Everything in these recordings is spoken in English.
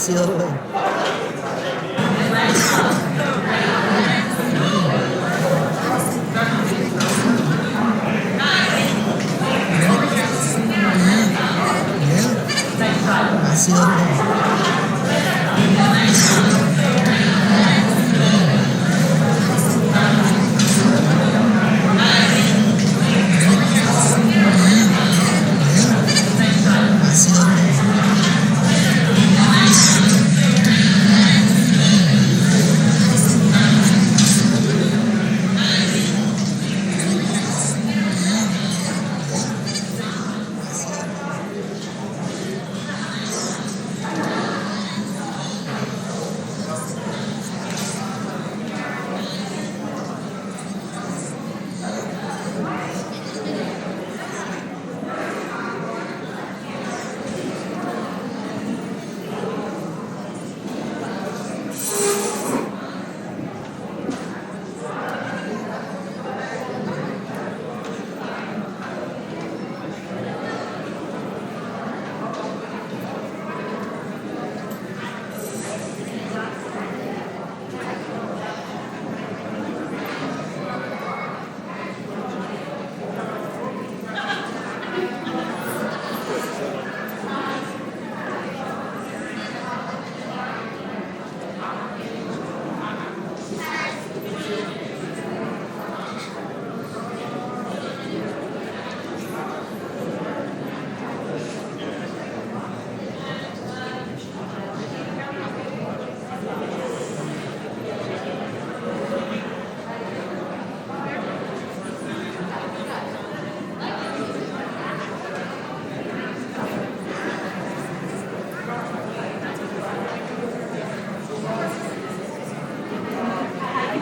Silver.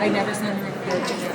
I never sent her a picture.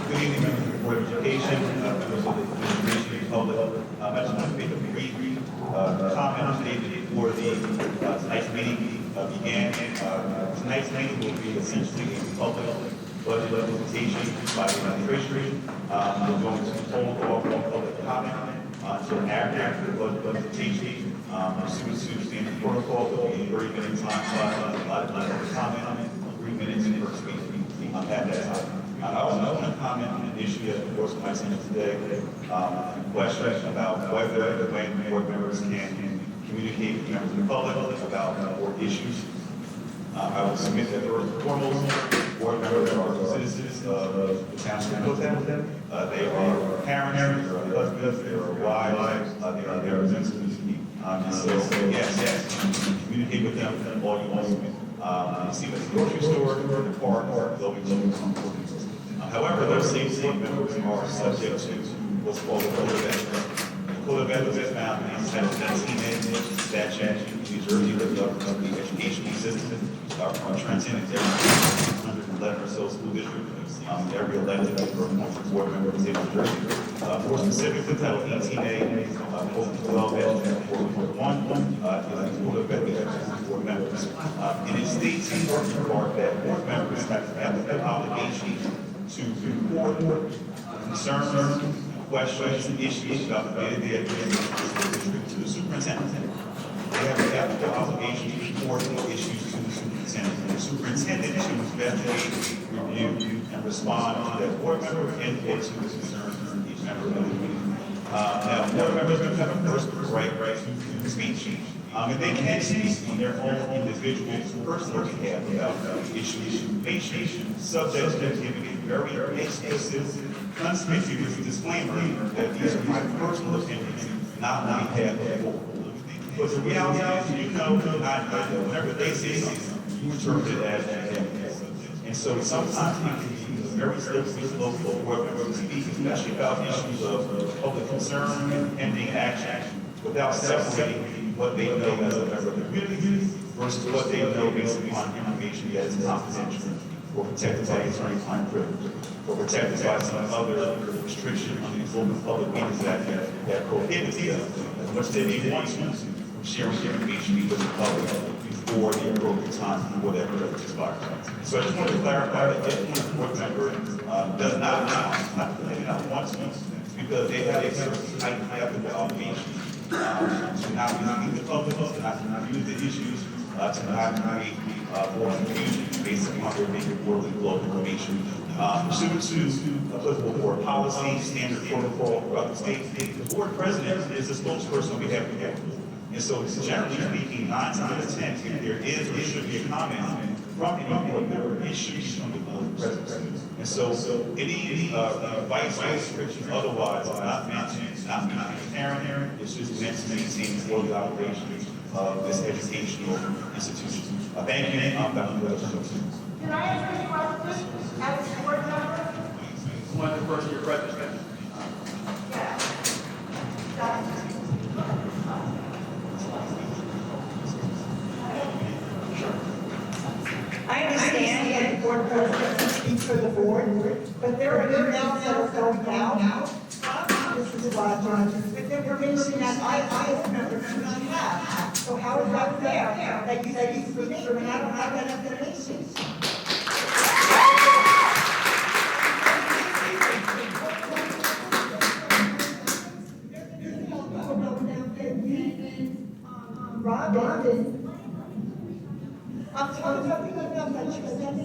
Good evening, members of the Board of Education, members of the administration public. I just want to make a brief comment statement before tonight's meeting began. Tonight's meeting will be essentially a public budget presentation by the administration. We're going to hold off on public comment until after the budget presentation. Pursuant to standard protocol, there will be a 30-minute time slot, a lot of comment, 3 minutes per speech at that time. I also want to comment on an issue that of course my senior today, question about whether the board members can communicate with members of the public about board issues. I will submit that first and foremost, board members are citizens of the town of Middletown. They are parents, they are husbands, they are wives, they are their representatives. And so, yes, communicate with them all you want. You see them at the grocery store, the park, or they'll be looking for important. However, those same members are subject to what's called the Code of Ethics. The Code of Ethics is found in Section 19A statute in New Jersey that governs the education system. Transcendent every 111 or so school districts, every elected board member of the state of New Jersey. More specifically, Title 18A, Code 12, 4.1, the Code of Ethics board members. And it states in part that board members have the obligation to report concerns, questions, and issues about the day-to-day activities to the superintendent. They have the obligation to report the issues to the superintendent. The superintendent to investigate, review, and respond to that board member and to the concerns of each member of the community. Now, board members do have a first right to speech. And they can speak on their own individual personal behalf about issues subject to giving a very explicit, conspicuous disclaimer that these are my personal opinions, not on behalf of the board. But the reality is, you know, whenever they say something, you interpret it as evidence. And so sometimes it can be a very slippery slope for board members to speak, especially about issues of public concern and pending action, without separating what they know as a member of the community versus what they know based upon information that is confidential or protected by attorney-client privilege or protected by some other restriction on the Open Public Meetings Act that prohibits them, as much as they may want to, from sharing information with the public before the appropriate time before that privilege expires. So I just wanted to clarify that if one board member does not want to, because they have a certain type of ethical obligation to not mislead the public, to not use the issues, to not create more confusion based upon their being reported global information. Pursuant to applicable board policy, standard protocol throughout the state, the board president is the spokesperson on behalf of the board. And so, generally speaking, 9 times out of 10, if there is or should be a comment from any board member, it should be from the board president. And so any advice or restrictions otherwise are not meant to transparent. It's just meant to maintain the orderly operations of this educational institution. Thank you. Can I ask a question as a board member? Who wants to first your question? I understand that the board president speaks for the board, but there are emails that are going out. This is with information that I remember do not have. So how is that fair that you say you speak for me and I don't have that information? Robin, I'm talking about the emails that you sent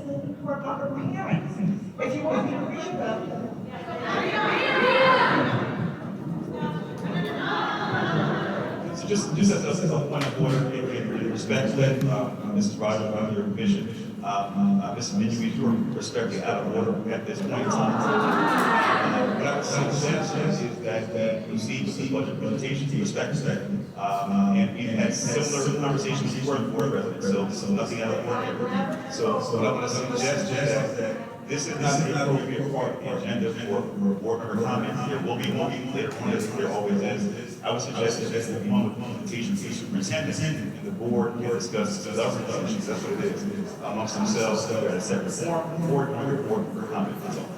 for public hearings. If you want me to read them. So just as a point of order, in respect to Mrs. Rogers, on your permission, Mrs. Minuit, you are respectfully out of order at this point in time. What I would suggest is that we proceed with the budget presentation to respect that. And we had similar conversations before the board president, so this is nothing out of order. So what I want to suggest is that this is not the appropriate part of the agenda for board member comments. There will be one later on, as there always is. I would suggest that this will be one with presentation to the superintendent, and the board can discuss governance issues, that's what it is, amongst themselves, at a separate forum, board member comment, that's all.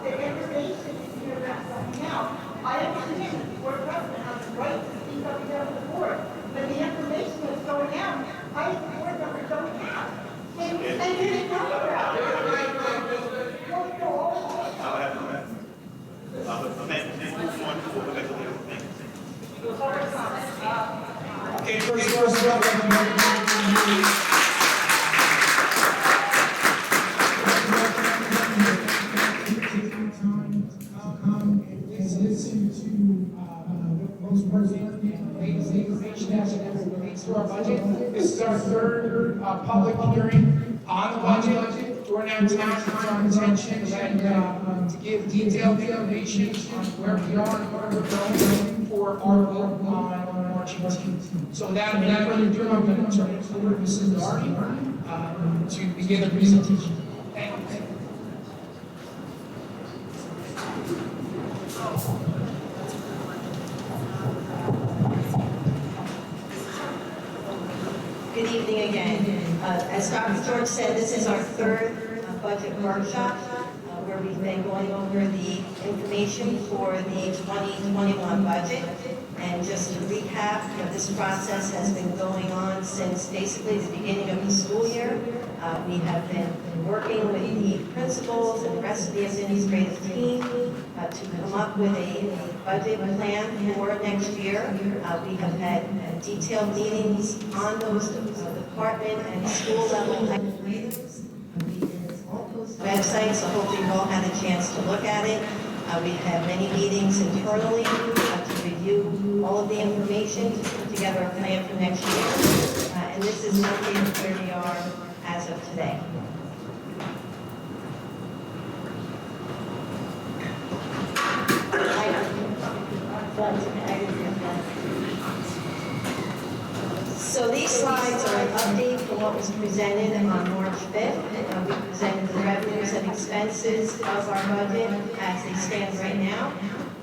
The information you're coming out, I understand that the board president has the right to speak on behalf of the board, but the information that's going out, I as the board member don't have. And you didn't know about it. Okay, first up, is listen to most pertinent information as it relates to our budget. This is our third public hearing on the budget. We're now tasked with our intention and to give detailed information on where we are and where we're going for our vote on March 18th. So without any further ado, I'm going to turn it over to Mrs. Doherty to begin the presentation. Thank you. Good evening again. As Dr. George said, this is our third budget workshop where we've been going over the information for the 2021 budget. And just to recap, this process has been going on since basically the beginning of the school year. We have been working with the principals and the rest of the administrative team to come up with a budget plan for next year. We have had detailed meetings on those department and school level items. Website, so hopefully you've all had a chance to look at it. We've had many meetings internally to review all of the information to put together a plan for next year. And this is updated where we are as of today. So these slides are an update from what was presented on March 5th. We presented the revenues and expenses of our budget as they stand right now.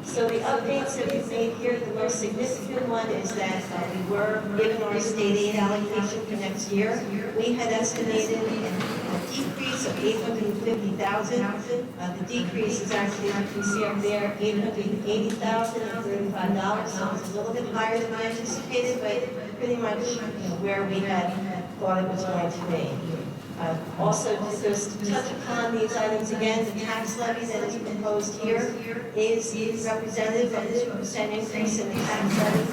So the updates that we've made here, the most significant one is that we were given our state aid allocation for next year. We had estimated a decrease of $850,000. The decrease is actually, as you can see up there, $880,035. So it's a little bit higher than I anticipated, but pretty much where we had thought it was going to be. Also, just to touch upon these items again, the tax levy that is proposed here is representative of a 2% increase in the tax levy,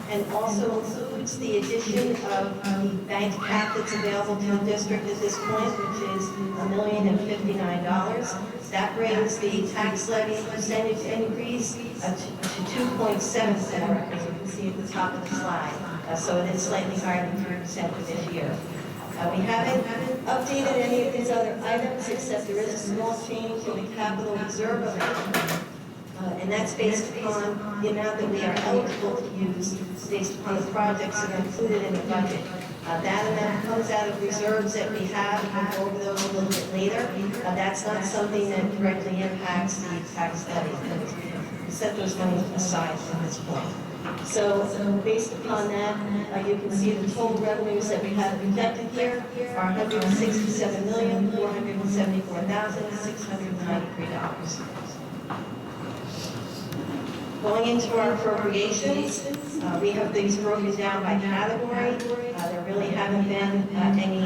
and also includes the addition of the bank cap that's available to the district at this point, which is $1,059,000. That brings the tax levy percentage increase to 2.74, as you can see at the top of the slide. So it is slightly higher than 3% for this year. We haven't updated any of these other items, except there is a small change in the capital reserve amount. And that's based upon the amount that we are eligible to use based upon the projects that are included in the budget. That amount comes out of reserves that we have. We'll go over those a little bit later. That's not something that directly impacts the tax levy. We set those monies aside at this point. So based upon that, you can see the total revenues that we have projected here are $167,474,693. Going into our appropriations, we have things broken down by category. There really haven't been any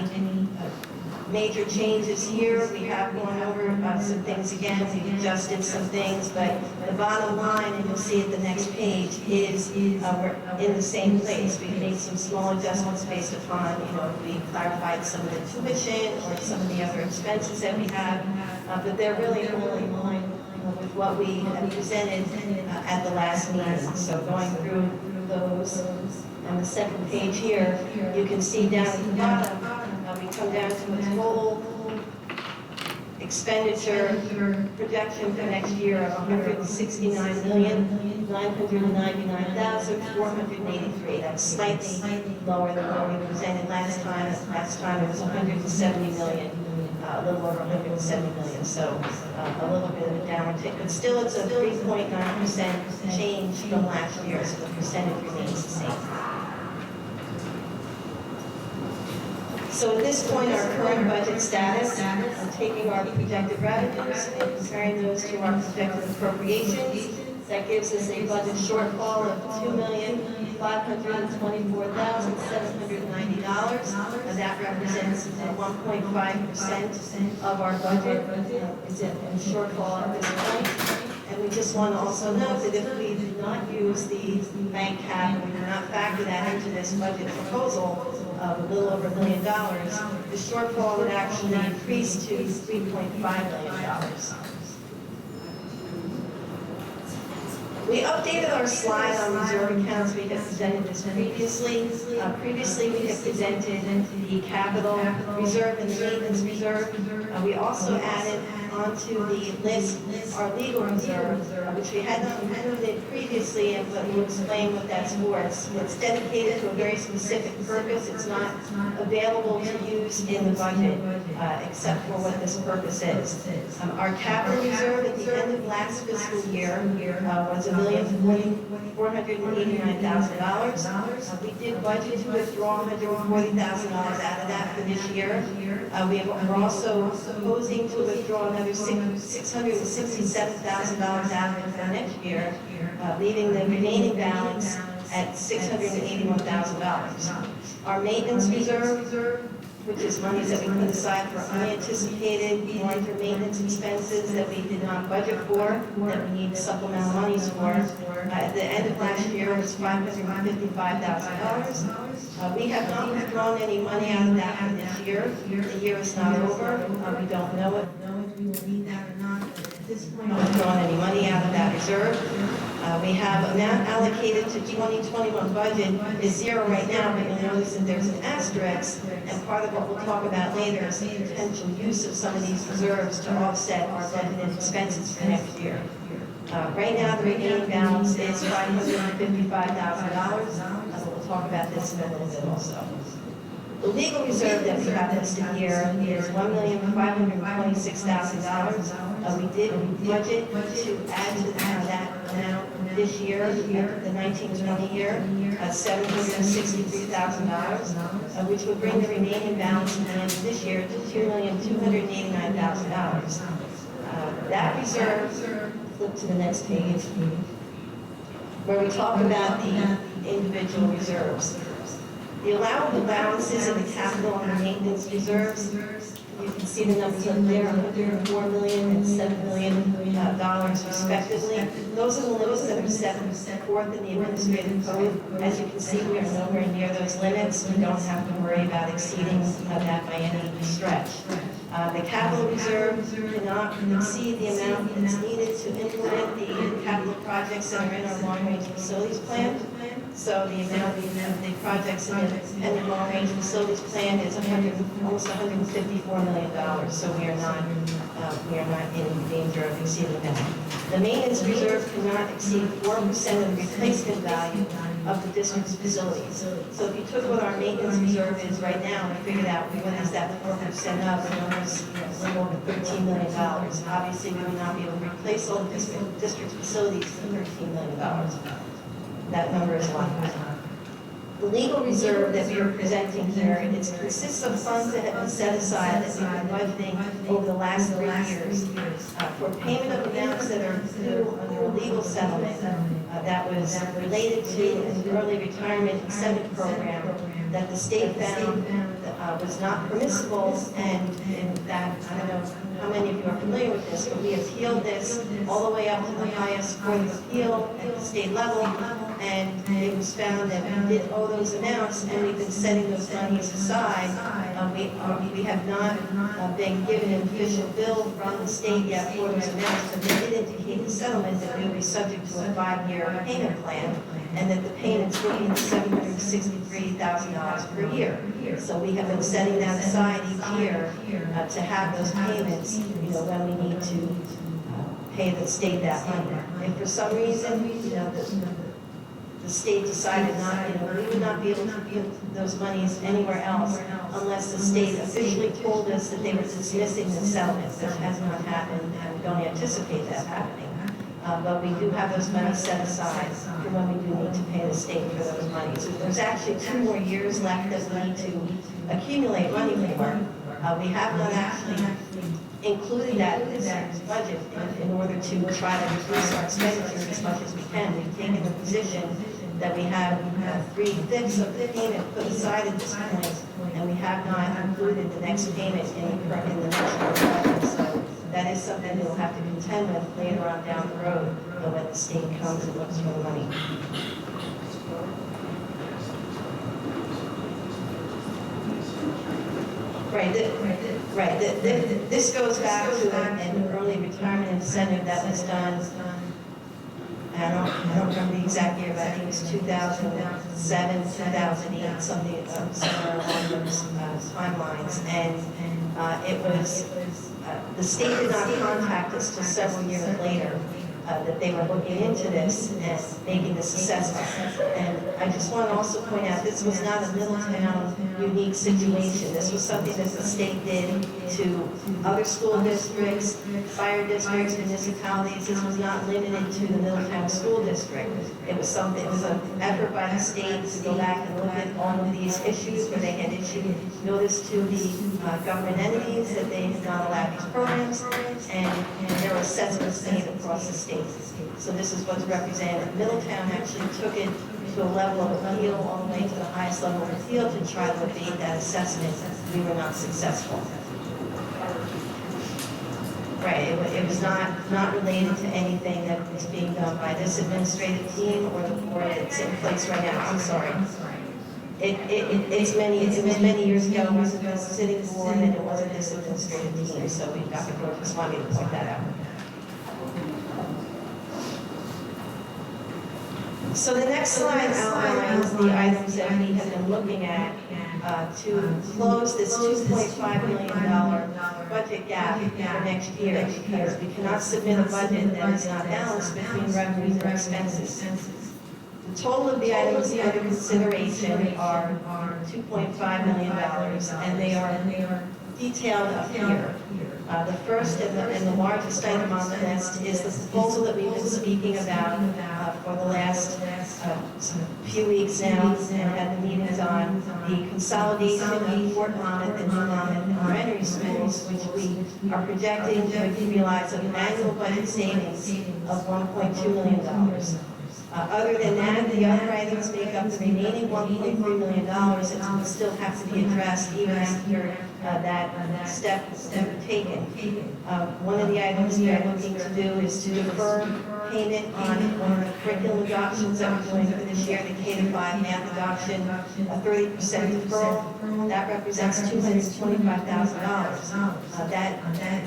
major changes here. We have gone over some things again. We've adjusted some things, but the bottom line, and you'll see at the next page, is we're in the same place. We've made some small adjustments based upon, we clarified some of the tuition or some of the other expenses that we have, but they're really only in line with what we had presented at the last meeting. So going through those, on the second page here, you can see down at the bottom, we come down to a total expenditure projection for next year of $169,999,483. That's slightly lower than what we presented last time. Last time it was $170 million, a little over $170 million. So a little bit of a downward tick, but still it's a 3.9% change from last year, so the percentage remains the same. So at this point, our current budget status, taking our projected revenues and comparing those to our projected appropriations, that gives us a budget shortfall of $2,524,790. That represents 1.5% of our budget. It's a shortfall at this point. And we just want to also note that if we did not use the bank cap, we did not factor that into this budget proposal of a little over $1 million, the shortfall would actually increase to $3.5 million. We updated our slide on reserve accounts. We had presented this previously. Previously, we had presented the capital reserve and the maintenance reserve. We also added onto the list our legal reserve, which we had not included previously, and we'll explain what that's for. It's dedicated to a very specific purpose. It's not available to use in the budget, except for what this purpose is. Our capital reserve at the end of last fiscal year was $1,489,000. We did budget to withdraw $140,000 out of that for this year. We're also proposing to withdraw another $667,000 out of it for next year, leaving the remaining balance at $681,000. Our maintenance reserve, which is monies that we put aside for unanticipated long-term maintenance expenses that we did not budget for, that we need supplemental monies for. At the end of last year, it was $555,000. We have not withdrawn any money out of that for this year. The year is not over. We don't know if we will need that or not. At this point, we haven't withdrawn any money out of that reserve. We have amount allocated to 2021 budget is zero right now, but you'll notice that there's an asterisk, and part of what we'll talk about later is the potential use of some of these reserves to offset our budgeted expenses for next year. Right now, the remaining balance is $555,000. We'll talk about this in a little bit also. The legal reserve that we have listed here is $1,526,000. We did budget to add to that amount this year, the 1920 year, $763,000, which would bring the remaining balance at the end of this year to $2,289,000. That reserve, flip to the next page, where we talk about the individual reserves. The allowable balances of the capital and the maintenance reserves, you can see the numbers up there, $104 million and $7 million respectively. Those are the limits that are set forth in the administrative code. As you can see, we are nowhere near those limits. We don't have to worry about exceeding that by any stretch. The capital reserve cannot exceed the amount that's needed to implement the capital projects that are in our long-range facilities plan. So the amount of the projects in the long-range facilities plan is almost $154 million. So we are not in danger of exceeding that. The maintenance reserve cannot exceed 4% of the replacement value of the district's facilities. So if you took what our maintenance reserve is right now and figured out what is that 4% of, the number's a little over $13 million. Obviously, we would not be able to replace all the district's facilities for $13 million. That number is a lot higher. The legal reserve that we are presenting here, it consists of funds that have been set aside that we've been budgeting over the last 3 years for payment of amounts that are due under a legal settlement that was related to an early retirement incentive program that the state found was not permissible, and that, I don't know how many of you are familiar with this, but we appealed this all the way up to the highest court of appeal at the state level, and it was found that we did owe those amounts, and we've been setting those monies aside. We have not been given an official bill from the state yet for those amounts, but they did indicate in settlement that we would be subject to a 5-year payment plan, and that the payments would be $763,000 per year. So we have been setting that aside each year to have those payments, when we need to pay the state that money. If for some reason, the state decided not, we would not be able to give those monies anywhere else unless the state officially told us that they were dismissing the settlement, which has not happened, and we don't anticipate that happening. But we do have those monies set aside for when we do need to pay the state for those monies. There's actually 2 more years left that we need to accumulate money for. We have not actually included that in this year's budget in order to try to reduce our expenditures as much as we can. We've taken the position that we have 3/5 of the payment put aside at this point, and we have not included the next payment in the next year's budget. So that is something we'll have to contend with later on down the road when the state comes and looks for the money. This goes back to an early retirement incentive that was done. I don't remember the exact year, but I think it was 2007, 2008, something somewhere along those timelines. And it was the state did not contact us till several years later that they were looking into this and making this assessment. And I just want to also point out, this was not a Middletown unique situation. This was something that the state did to other school districts, fire districts, municipalities. This was not limited to the Middletown School District. It was an effort by the state to go back and look at all of these issues where they had issued notice to the government entities that they had not allowed these programs, and there were assessments made across the state. So this is what's represented. Middletown actually took it to a level of appeal all the way to the highest level of appeal to try to evade that assessment. We were not successful. Right, it was not related to anything that was being done by this administrative team or the board that's in place right now. I'm sorry. It was many years ago. It wasn't the sitting board and it wasn't this administrative team. So Dr. George just wanted me to point that out. So the next slide outlines the items that we have been looking at to close this $2.5 million budget gap for next year, because we cannot submit a budget that is not balanced between revenues and expenses. The total of the items under consideration are $2.5 million, and they are detailed up here. The first and the largest item on the list is the proposal that we've been speaking about for the last few weeks now, and had the meetings on the consolidation of Fort Monmouth and New Monmouth elementary schools, which we are projecting to realize an annual budget savings of $1.2 million. Other than that, the other items make up the remaining $1.3 million that will still have to be addressed even after that step taken. One of the items we are looking to do is to defer payment on one of the curriculum adoptions that we're doing for this year, the K-5 math adoption, a 30% deferral. That represents $225,000. That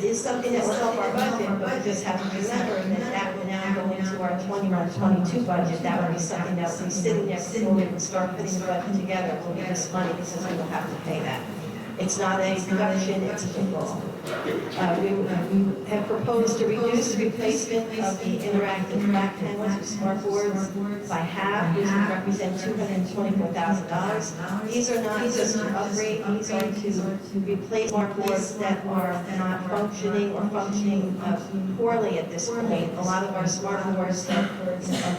is something that will help our budget, but we just have to remember that that will now go into our 21-22 budget. That will be something that will be sitting there before we can start putting the budget together. We'll get this money because we will have to pay that. It's not a reduction, it's a deferral. We have proposed to reduce the replacement of the interactive track panels with smart boards by half, which would represent $224,000. These are not just to upgrade, these are to replace smart boards that are not functioning or functioning poorly at this point. A lot of our smart boards that are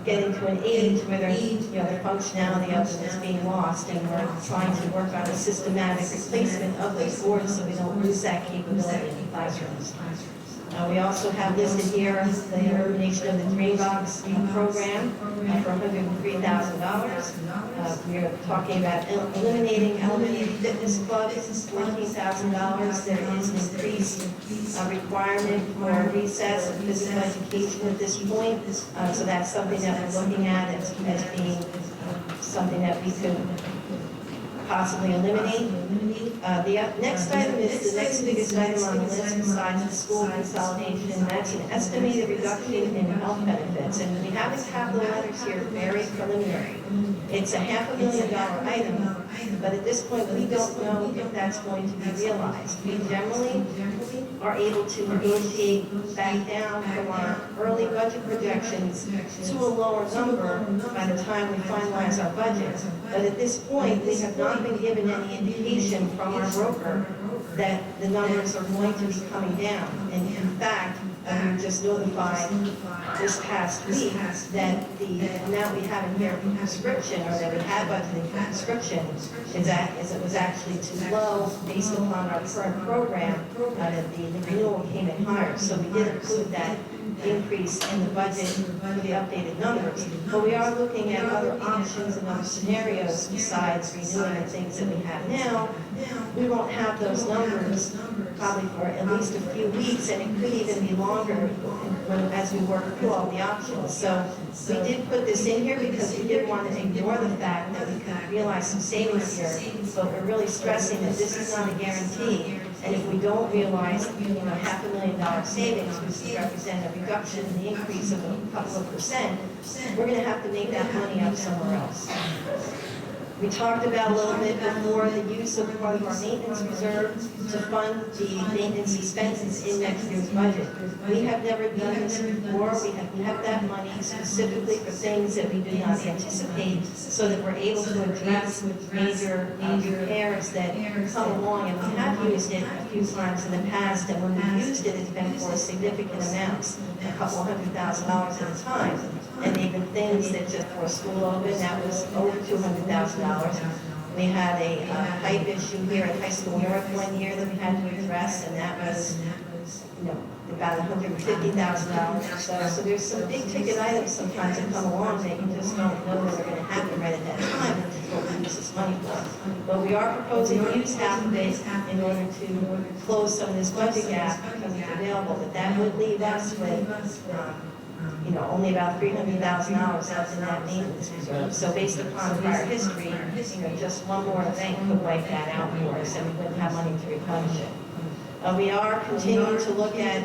getting to an age where the functionality of them is being lost, and we're trying to work on a systematic replacement of those boards so we don't lose that capability in the classrooms. We also have listed here the elimination of the Dreambox program for $103,000. We are talking about eliminating elementary fitness clubs, $14,000. There is an increased requirement for recess and physical education at this point. So that's something that we're looking at as being something that we could possibly eliminate. The next item is the next biggest item on the list besides the school consolidation. That's an estimated reduction in health benefits. And we have the capital letters here very preliminary. It's a $500,000 item, but at this point we don't know if that's going to be realized. We generally are able to negotiate back down from our early budget projections to a lower number by the time we finalize our budget. But at this point, we have not been given any indication from our broker that the numbers are going to be coming down. And in fact, we were just notified this past week that the amount we have in here for prescription, or that we had budgeted for prescription, is it was actually too low based upon our current program, that the renewal came in higher. So we did include that increase in the budget for the updated numbers. But we are looking at other options and other scenarios besides renewing the things that we have now. We won't have those numbers probably for at least a few weeks, and it could even be longer as we work through all the options. So we did put this in here because we didn't want to ignore the fact that we could realize some savings here, but we're really stressing that this is not a guarantee. And if we don't realize, $500,000 savings, which would represent a reduction in the increase of a couple of percent, we're going to have to make that money up somewhere else. We talked about a little bit before the use of part of our maintenance reserve to fund the maintenance expenses in next year's budget. We have never done this before. We have kept that money specifically for things that we do not anticipate, so that we're able to address major repairs that come along. And we have used it a few times in the past, and when we've used it, it's been for significant amounts, a couple $100,000 at a time. And they've been things that just for a school open, that was over $200,000. We had a pipe issue here at High School North one year that we had to address, and that was, about $150,000 or so. So there's some big ticket items sometimes that come along that you just don't know that are going to happen right at that time, and it's what we use this money for. But we are proposing to use half of it in order to close some of this budget gap because it's available, but that would leave us with only about $300,000 left in that maintenance reserve. So based upon prior history, just one more thing could wipe that out for us, and we wouldn't have money to replenish it. We are continuing to look at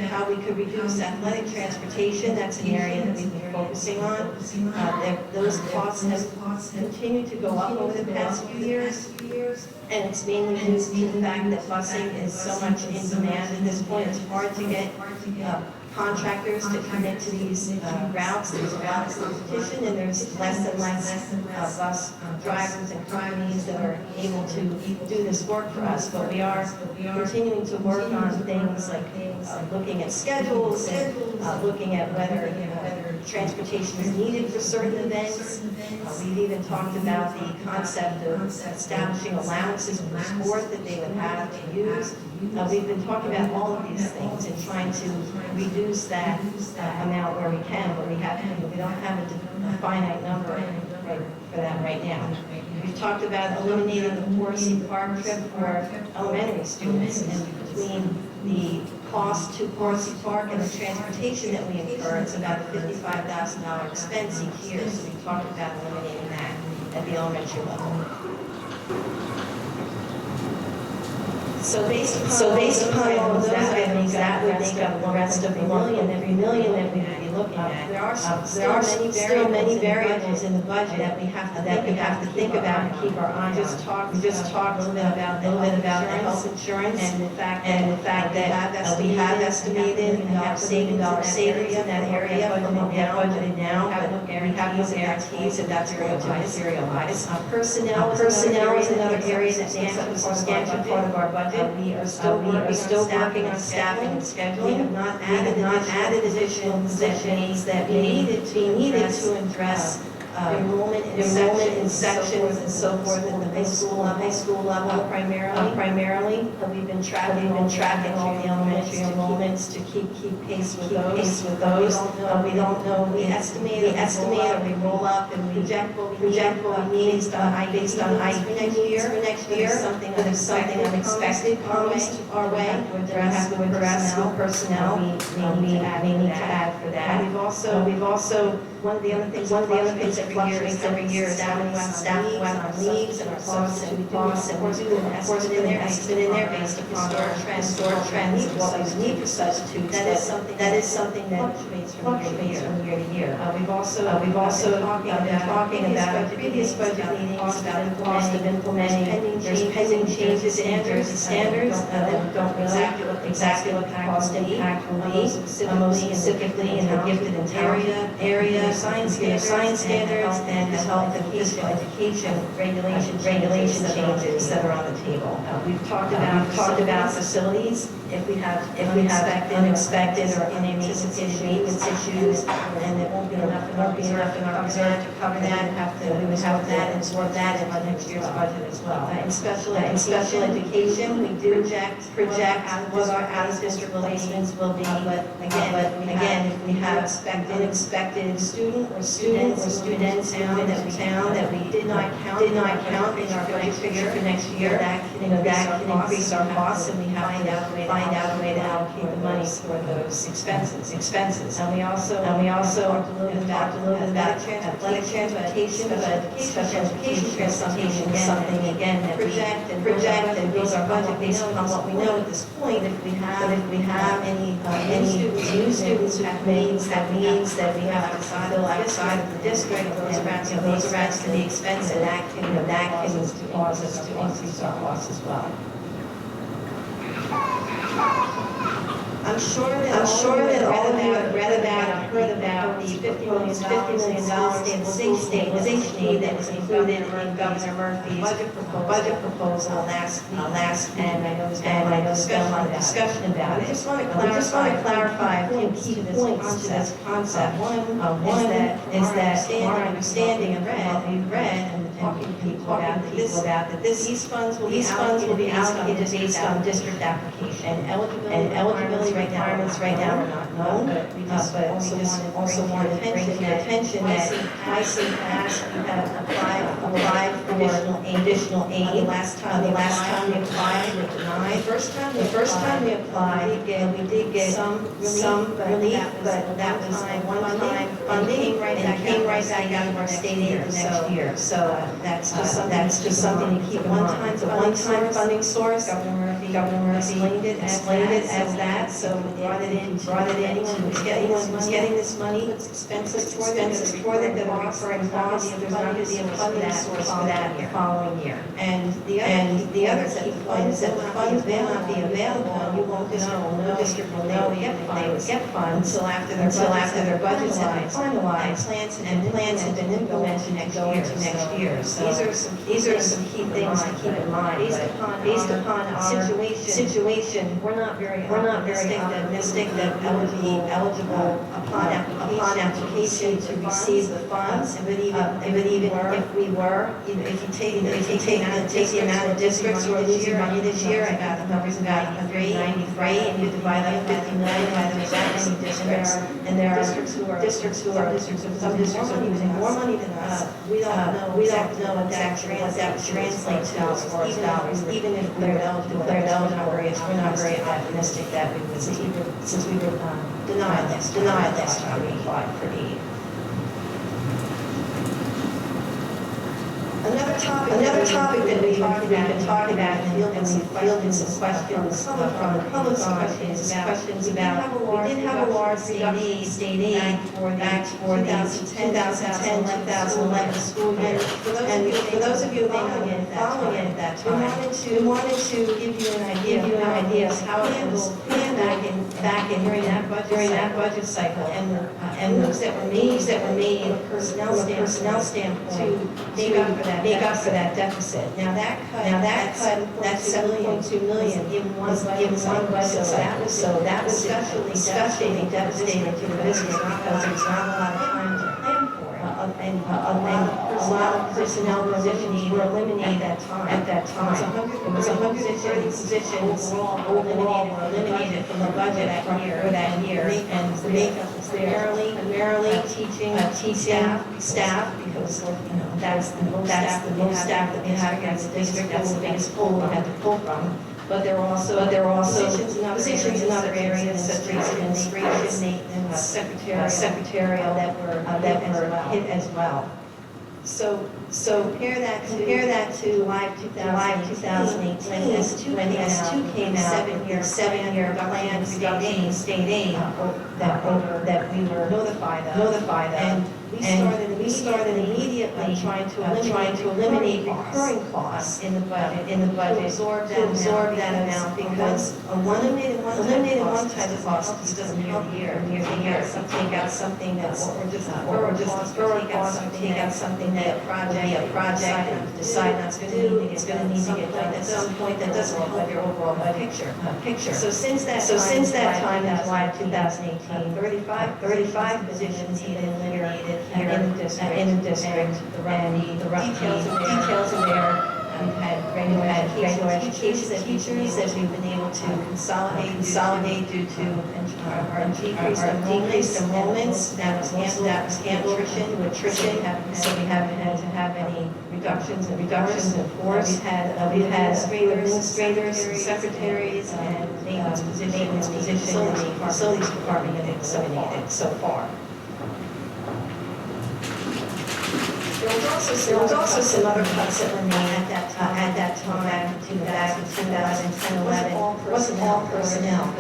how we could reduce athletic transportation. That's an area that we've been focusing on. Those costs have continued to go up over the past few years. And it's mainly due to the fact that busing is so much in demand at this point. It's hard to get contractors to commit to these routes, these route competition, and there's less and less bus drivers and companies that are able to do this work for us. But we are continuing to work on things like looking at schedules and looking at whether transportation is needed for certain events. We've even talked about the concept of establishing allowances per sport that they would have to use. We've been talking about all of these things and trying to reduce that amount where we can, but we don't have a finite number for that right now. We've talked about eliminating the Horsey Park trip for elementary students, and between the cost to Horsey Park and the transportation that we incur, it's about a $55,000 expense each year, so we talked about eliminating that at the elementary level. So based upon all of those items, that would make up the rest of the every million that we would be looking at. There are still many variables in the budget that we have to think about and keep our eye on. We just talked a little bit about the health insurance and the fact that we have estimated and have savings in that area, but we have budgeted now, but we have no guarantees that that's going to materialize. Personnel is another area that makes up a substantial part of our budget. We are still working on staffing and scheduling. We have not added additional positions that we needed to address enrollment in sections and so forth at the high school level primarily. We've been tracking all the elementary enrollments to keep pace with those. We don't know. We estimate or we roll up and we project what we need based on IEP next year. Something unexpected comes our way. We have to address with personnel. We need to add for that. We've also one of the other things that fluctuates every year is staff on leaves and our costs and we're doing an estimate in there based upon historic trends, what we need for substitutes. That is something that fluctuates from year to year. We've also been talking about previous budget meetings about the cost of implementing pending changes in New Jersey standards that don't exactly what the cost impact will be. Most specifically in the gifted and talented area, science standards, and the health and physical education regulation changes that are on the table. We've talked about facilities. If we have unexpected or unanticipated maintenance issues, and it won't be enough in our reserve to cover that, we would have that and absorb that in our next year's budget as well. In special education, we do project what our out-of-district placements will be, but again, if we have unexpected students town that we did not count in our budget figure for next year, that can increase our costs, and we have to find out a way to allocate the money for those expenses. And we also talked a little bit about athletic transportation, but special education transportation is something again that we project and base our budget based upon what we know at this point. If we have any new students who have needs that we have to fill outside of the district, those amounts to the expense, and that can cause us to increase our costs as well. I'm sure that all of you have read about and heard about the $50 million stabilization aid that was included in Governor Murphy's budget proposal last and I know there's been a lot of discussion about it. I just want to clarify a few key points to this concept. One is that our understanding and what we've read and talking to people about that these funds will be allocated based on district application and eligibility requirements right now are not known, but we just also want to bring to your attention that ICPAS applied for additional aid. The last time we applied, we were denied. The first time we applied, we did get some relief, but that was one-time funding, and it came right back out of our state aid the next year. So that's just something to keep in mind. It's a one-time funding source. Governor Murphy explained it as that. So we brought it in. Anyone who's getting this money, it's expensive for them that are offering costs. There's not going to be a funding source for that the following year. And the other key point is that the funds may not be available. You won't know. No district will know they would get funds until after their budgets have been finalized and plans have been implemented next year. So these are some key things to keep in mind. Based upon our situation, we're not very optimistic that we will be eligible upon application to receive the funds. But even if we were, if you take the amount of districts who are losing money this year, I got the numbers about 193, and you divide that 50 million by the exact many districts, and there are districts who are using more money than us. We don't know exactly what that would translate to as far as dollars. Even if they're eligible, we're not very optimistic that we would see, since we were denied this time we applied for aid. Another topic that we've been talking about and fielding some questions from the public is questions about, we did have a large state aid back for the 2010-2011 school year. And for those of you following it at that time, we wanted to give you an idea of how it was planned back in during that budget cycle, and moves that were made from a personnel standpoint to make up for that deficit. Now that cut, that 7.2 million in one budget cycle. So that was especially devastating to the business because there's not a lot of time to plan for it. And a lot of personnel positions were eliminated at that time. It was 130 positions overall were eliminated from the budget for that year. And the makeup was primarily teaching staff, because that's the most staff that we have against the district. That's the biggest pool we had to pull from. But there were also positions in other areas such as administration, maintenance, secretarial that were hit as well. So compare that to Live 2018 when S2 came out, 7-year plan state aid that we were notified of. And we started immediately trying to eliminate recurring costs in the budget to absorb that amount, because eliminated one-time cost just doesn't help year to year. So take out something that's deferred costs, take out something that will be a project and decide not to do, it's going to need to get done at some point that doesn't help your overall picture. So since that time, in July 2018, 35 positions have been eliminated here in the district, and the details are there. We've had regular education teachers that we've been able to consolidate due to our decreased enrollments. That was attrition. So we haven't had to have any reductions in force. We've had administrators, secretaries, and maintenance positions in the facilities department that have eliminated so far. There was also some other cuts that were made at that time, back in 2010-11. It wasn't all personnel.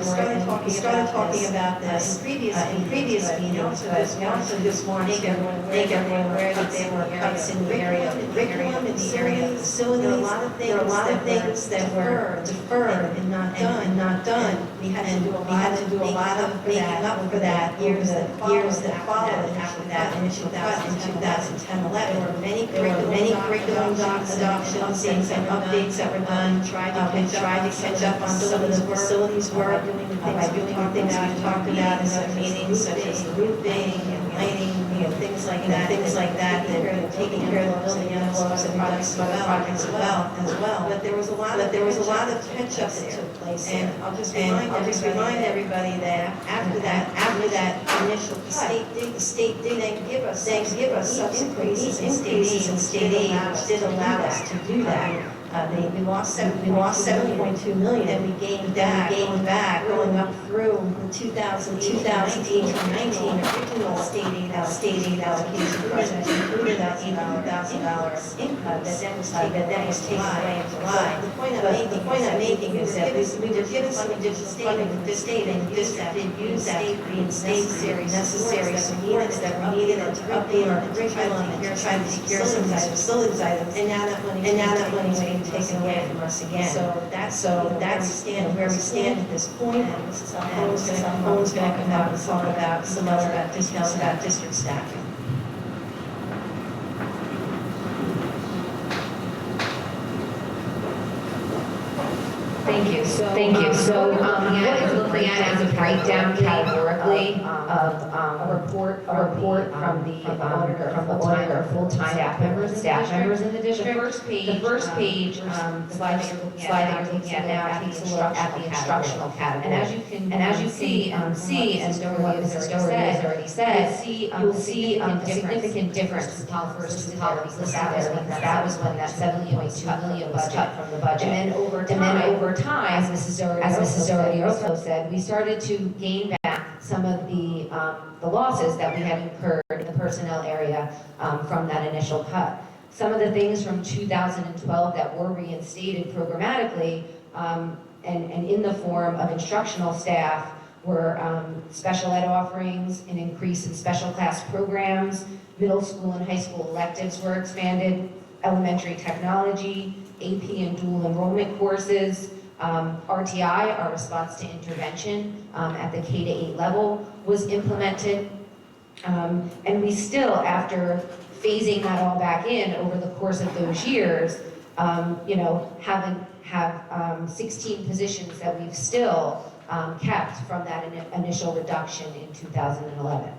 We started talking about this in previous meetings, but we also just wanted to make everyone aware that there were cuts in the area of curriculum, in the area of facilities. There are a lot of things that were deferred and not done. We had to do a lot of making up for that years that followed after that initial cut in 2010-11. There were many curriculum adoptions, things and updates that were done, tried to catch up on some of the facilities work, doing the things we talked about in other meetings, such as the roofing and lighting, things like that taking care of the building envelopes and projects as well. But there was a lot of catch-up that took place. And I'll just remind everybody that after that initial cut, the state did then give us some increases in state aid, which did allow us to do that. We lost $7.2 million, and we gained back going up through the 2019 original state aid allocation budget, including that $800,000 income that then was taken away in July. The point I'm making is that we were given some additional funding from the state, and the district did use that to reinstate necessary supports that were needed and to update our curriculum and to try to secure some of these facilities items. And now that money's being taken away from us again. So that's where we stand at this point. And Mrs. Alcone's going to come out and talk about some other details about district staffing. Thank you. So, what we're looking at is a breakdown categorically of a report from the auditor, full-time staff members in the district. The first page, slide that you're looking at now takes a look at the instructional category. And as you see, and what Mrs. Doherty has already said, you'll see a significant difference in Pell versus the Pell listed there, because that was when that $70.2 million was cut from the budget. And then over time, as Mrs. Doherty also said, we started to gain back some of the losses that we had incurred in the personnel area from that initial cut. Some of the things from 2012 that were reinstated programmatically and in the form of instructional staff were special ed offerings, an increase in special class programs, middle school and high school electives were expanded, elementary technology, AP and dual enrollment courses, RTI, our response to intervention at the K-8 level, was implemented. And we still, after phasing that all back in over the course of those years, have 16 positions that we've still kept from that initial reduction in 2011.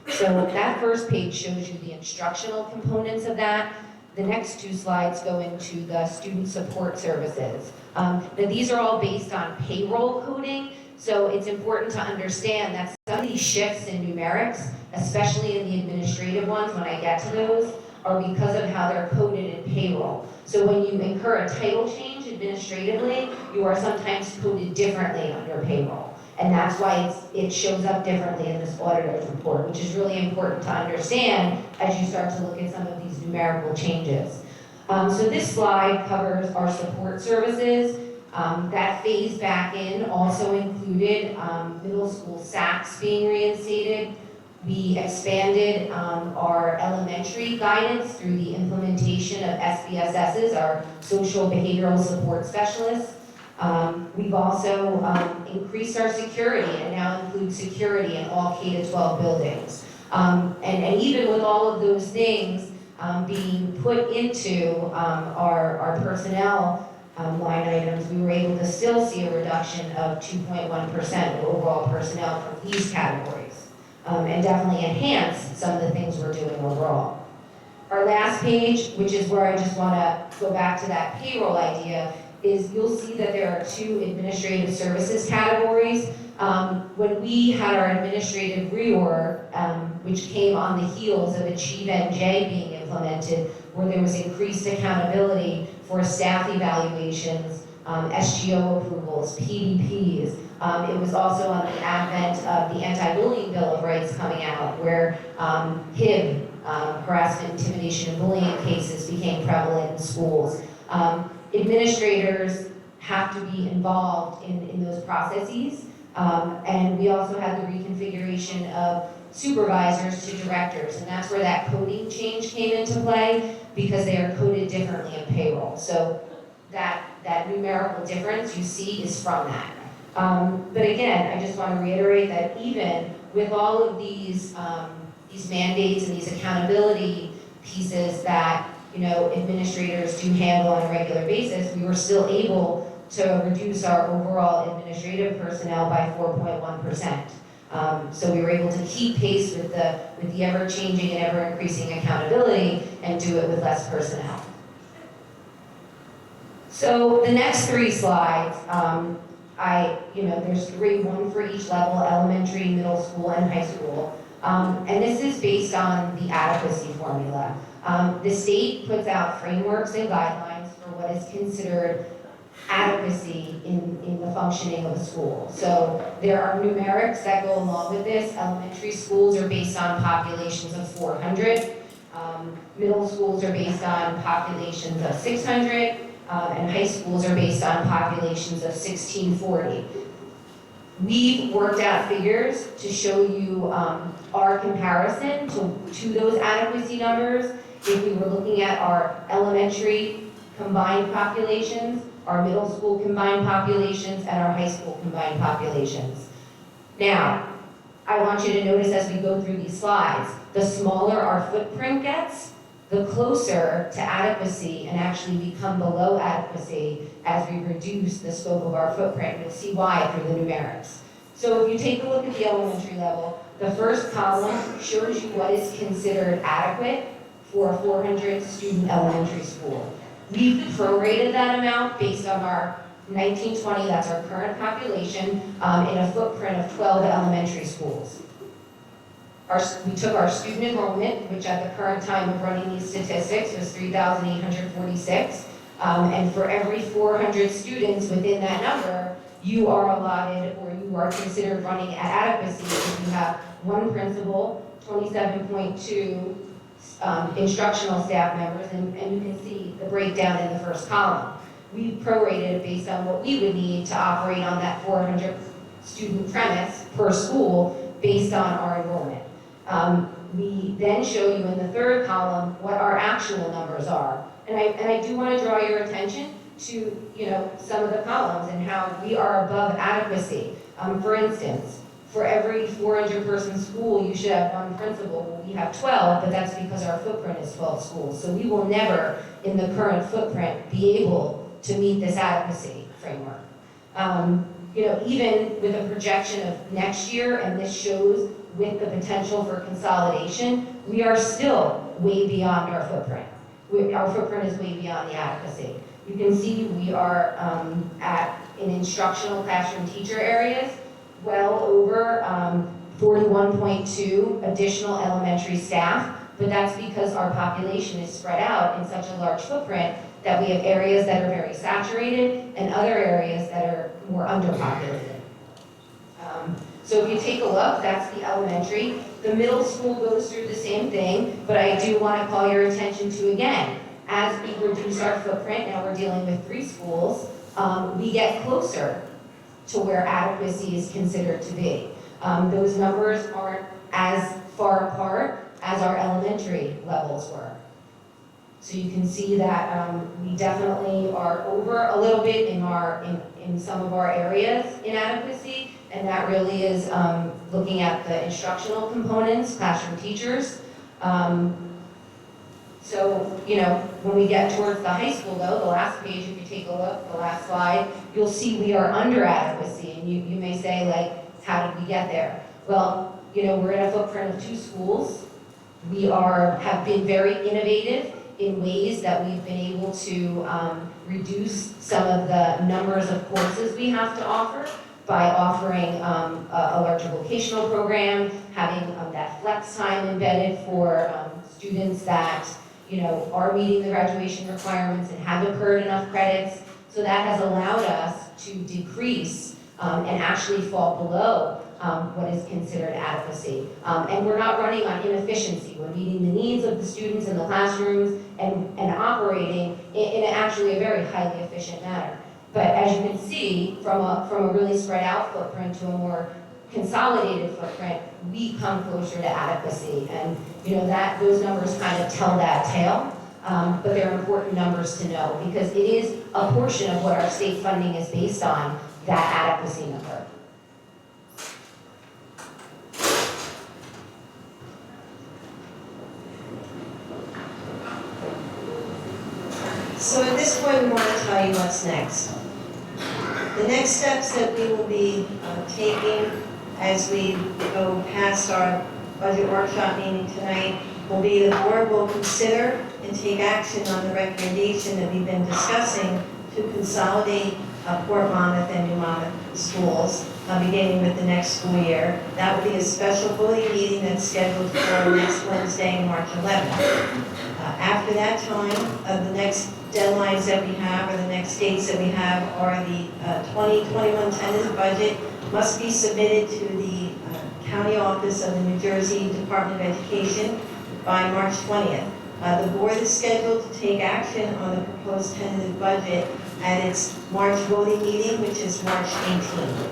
So that first page shows you the instructional components of that. The next two slides go into the student support services. Now these are all based on payroll coding, so it's important to understand that some of these shifts in numerics, especially in the administrative ones when I get to those, are because of how they're coded in payroll. So when you incur a title change administratively, you are sometimes coded differently under payroll. And that's why it shows up differently in this auditor's report, which is really important to understand as you start to look at some of these numerical changes. So this slide covers our support services. That phase back in also included middle school SACs being reinstated. We expanded our elementary guidance through the implementation of SBSSs, our social behavioral support specialists. We've also increased our security and now include security in all K-12 buildings. And even with all of those things being put into our personnel line items, we were able to still see a reduction of 2.1% in overall personnel from these categories, and definitely enhance some of the things we're doing overall. Our last page, which is where I just want to go back to that payroll idea, is you'll see that there are two administrative services categories. When we had our administrative reorg, which came on the heels of Achieve NJ being implemented, where there was increased accountability for staff evaluations, SGO approvals, PDPs. It was also on the advent of the Anti-Bullying Bill of Rights coming out, where HIB, harassment, intimidation, and bullying cases became prevalent in schools. Administrators have to be involved in those processes, and we also had the reconfiguration of supervisors to directors, and that's where that coding change came into play, because they are coded differently in payroll. So that numerical difference you see is from that. But again, I just want to reiterate that even with all of these mandates and these accountability pieces that administrators do handle on a regular basis, we were still able to reduce our overall administrative personnel by 4.1%. So we were able to keep pace with the ever-changing and ever-increasing accountability and do it with less personnel. So the next 3 slides, there's 3, one for each level, elementary, middle school, and high school. And this is based on the adequacy formula. The state puts out frameworks and guidelines for what is considered adequacy in the functioning of a school. So there are numerics that go along with this. Elementary schools are based on populations of 400. Middle schools are based on populations of 600. And high schools are based on populations of 1640. We've worked out figures to show you our comparison to those adequacy numbers. If we were looking at our elementary combined populations, our middle school combined populations, and our high school combined populations. Now, I want you to notice as we go through these slides, the smaller our footprint gets, the closer to adequacy and actually become below adequacy as we reduce the scope of our footprint. You'll see why through the numerics. So if you take a look at the elementary level, the first column shows you what is considered adequate for a 400 student elementary school. We've prorated that amount based on our 1920, that's our current population, in a footprint of 12 elementary schools. We took our student enrollment, which at the current time of running these statistics was 3,846, and for every 400 students within that number, you are allotted or you are considered running at adequacy if you have 1 principal, 27.2 instructional staff members, and you can see the breakdown in the first column. We prorated it based on what we would need to operate on that 400 student premise per school based on our enrollment. We then show you in the third column what our actual numbers are. And I do want to draw your attention to, some of the columns and how we are above adequacy. For instance, for every 400 person school, you should have 1 principal. Well, we have 12, but that's because our footprint is 12 schools. So we will never, in the current footprint, be able to meet this adequacy framework. Even with a projection of next year, and this shows with the potential for consolidation, we are still way beyond our footprint. Our footprint is way beyond the adequacy. You can see we are in instructional classroom teacher areas, well over 41.2 additional elementary staff, but that's because our population is spread out in such a large footprint that we have areas that are very saturated and other areas that are more underpopulated. So if you take a look, that's the elementary. The middle school goes through the same thing, but I do want to call your attention to, again, as we reduce our footprint, now we're dealing with 3 schools, we get closer to where adequacy is considered to be. Those numbers aren't as far apart as our elementary levels were. So you can see that we definitely are over a little bit in some of our areas in adequacy, and that really is looking at the instructional components, classroom teachers. So, when we get towards the high school though, the last page, if you take a look, the last slide, you'll see we are under adequacy, and you may say, like, how did we get there? Well, we're in a footprint of 2 schools. We have been very innovative in ways that we've been able to reduce some of the numbers of courses we have to offer by offering a larger vocational program, having that flex time embedded for students that are meeting the graduation requirements and haven't earned enough credits. So that has allowed us to decrease and actually fall below what is considered adequacy. And we're not running on inefficiency. We're meeting the needs of the students in the classrooms and operating in actually a very highly efficient manner. But as you can see, from a really spread out footprint to a more consolidated footprint, we come closer to adequacy. And those numbers kind of tell that tale, but they're important numbers to know because it is a portion of what our state funding is based on, that adequacy number. So at this point, we want to tell you what's next. The next steps that we will be taking as we go past our budget workshop meeting tonight will be the board will consider and take action on the recommendation that we've been discussing to consolidate Port Monmouth and New Monmouth schools, beginning with the next school year. That will be a special voting meeting that's scheduled for next Wednesday, March 11th. After that time, the next deadlines that we have, or the next dates that we have, are the 2021 tentative budget must be submitted to the county office of the New Jersey Department of Education by March 20th. The board is scheduled to take action on the proposed tentative budget at its March voting meeting, which is March 18th.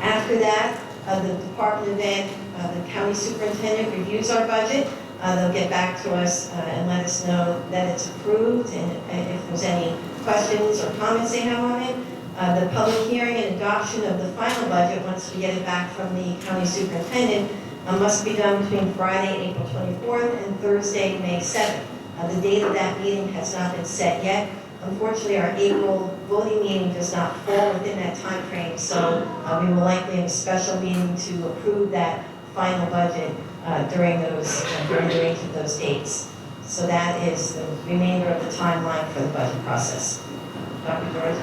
After that, the Department of Ed, the county superintendent reviews our budget. They'll get back to us and let us know that it's approved, and if there's any questions or comments they have on it. The public hearing and adoption of the final budget, once we get it back from the county superintendent, must be done between Friday, April 24th and Thursday, May 7th. The date of that meeting has not been set yet. Unfortunately, our April voting meeting does not fall within that time frame, so we will likely have a special meeting to approve that final budget during the range of those dates. So that is the remainder of the timeline for the budget process. Dr. George?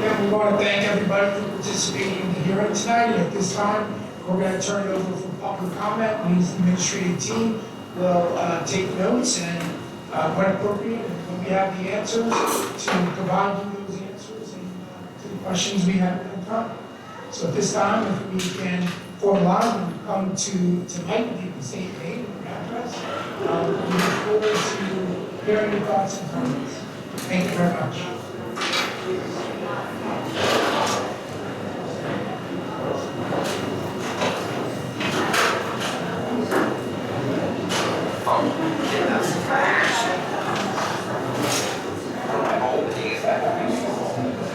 Yeah, we want to thank everybody for participating in the hearing tonight. At this time, we're going to turn it over for public comment. The administrative team will take notes and, when appropriate, and when we have the answers, to provide you those answers and to the questions we have in front. So at this time, if we can formalize and come to Mike, if you can state your name and address, we look forward to hearing your thoughts and comments. Thank you very much.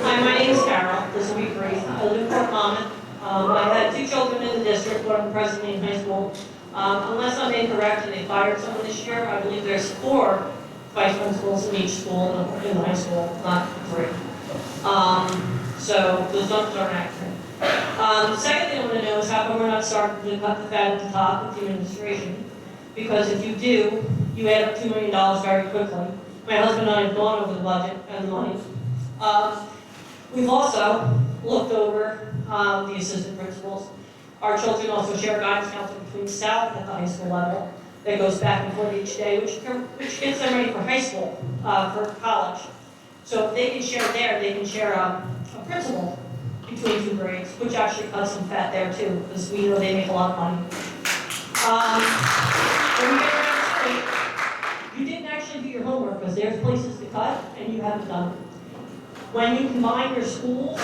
Hi, my name is Carol. This will be brief. I live in Port Monmouth. I had 2 children in the district, one I'm presently in high school. Unless I'm incorrect and they fired someone this year, I believe there's 4 vice principals in each school in the high school, not 3. So those numbers aren't accurate. The second thing I want to know is how come we're not starting to cut the fat at the top with the administration? Because if you do, you add up $2 million very quickly. My husband and I have gone over the budget and the money. We've also looked over the assistant principals. Our children also share guidance counselor between South at the high school level that goes back and forth each day, which gets them ready for high school, for college. So if they can share there, they can share a principal between 2 grades, which actually cuts some fat there too, because we know they make a lot of money. When we get around to it, you didn't actually do your homework, because there's places to cut, and you haven't done it. When you combine your schools,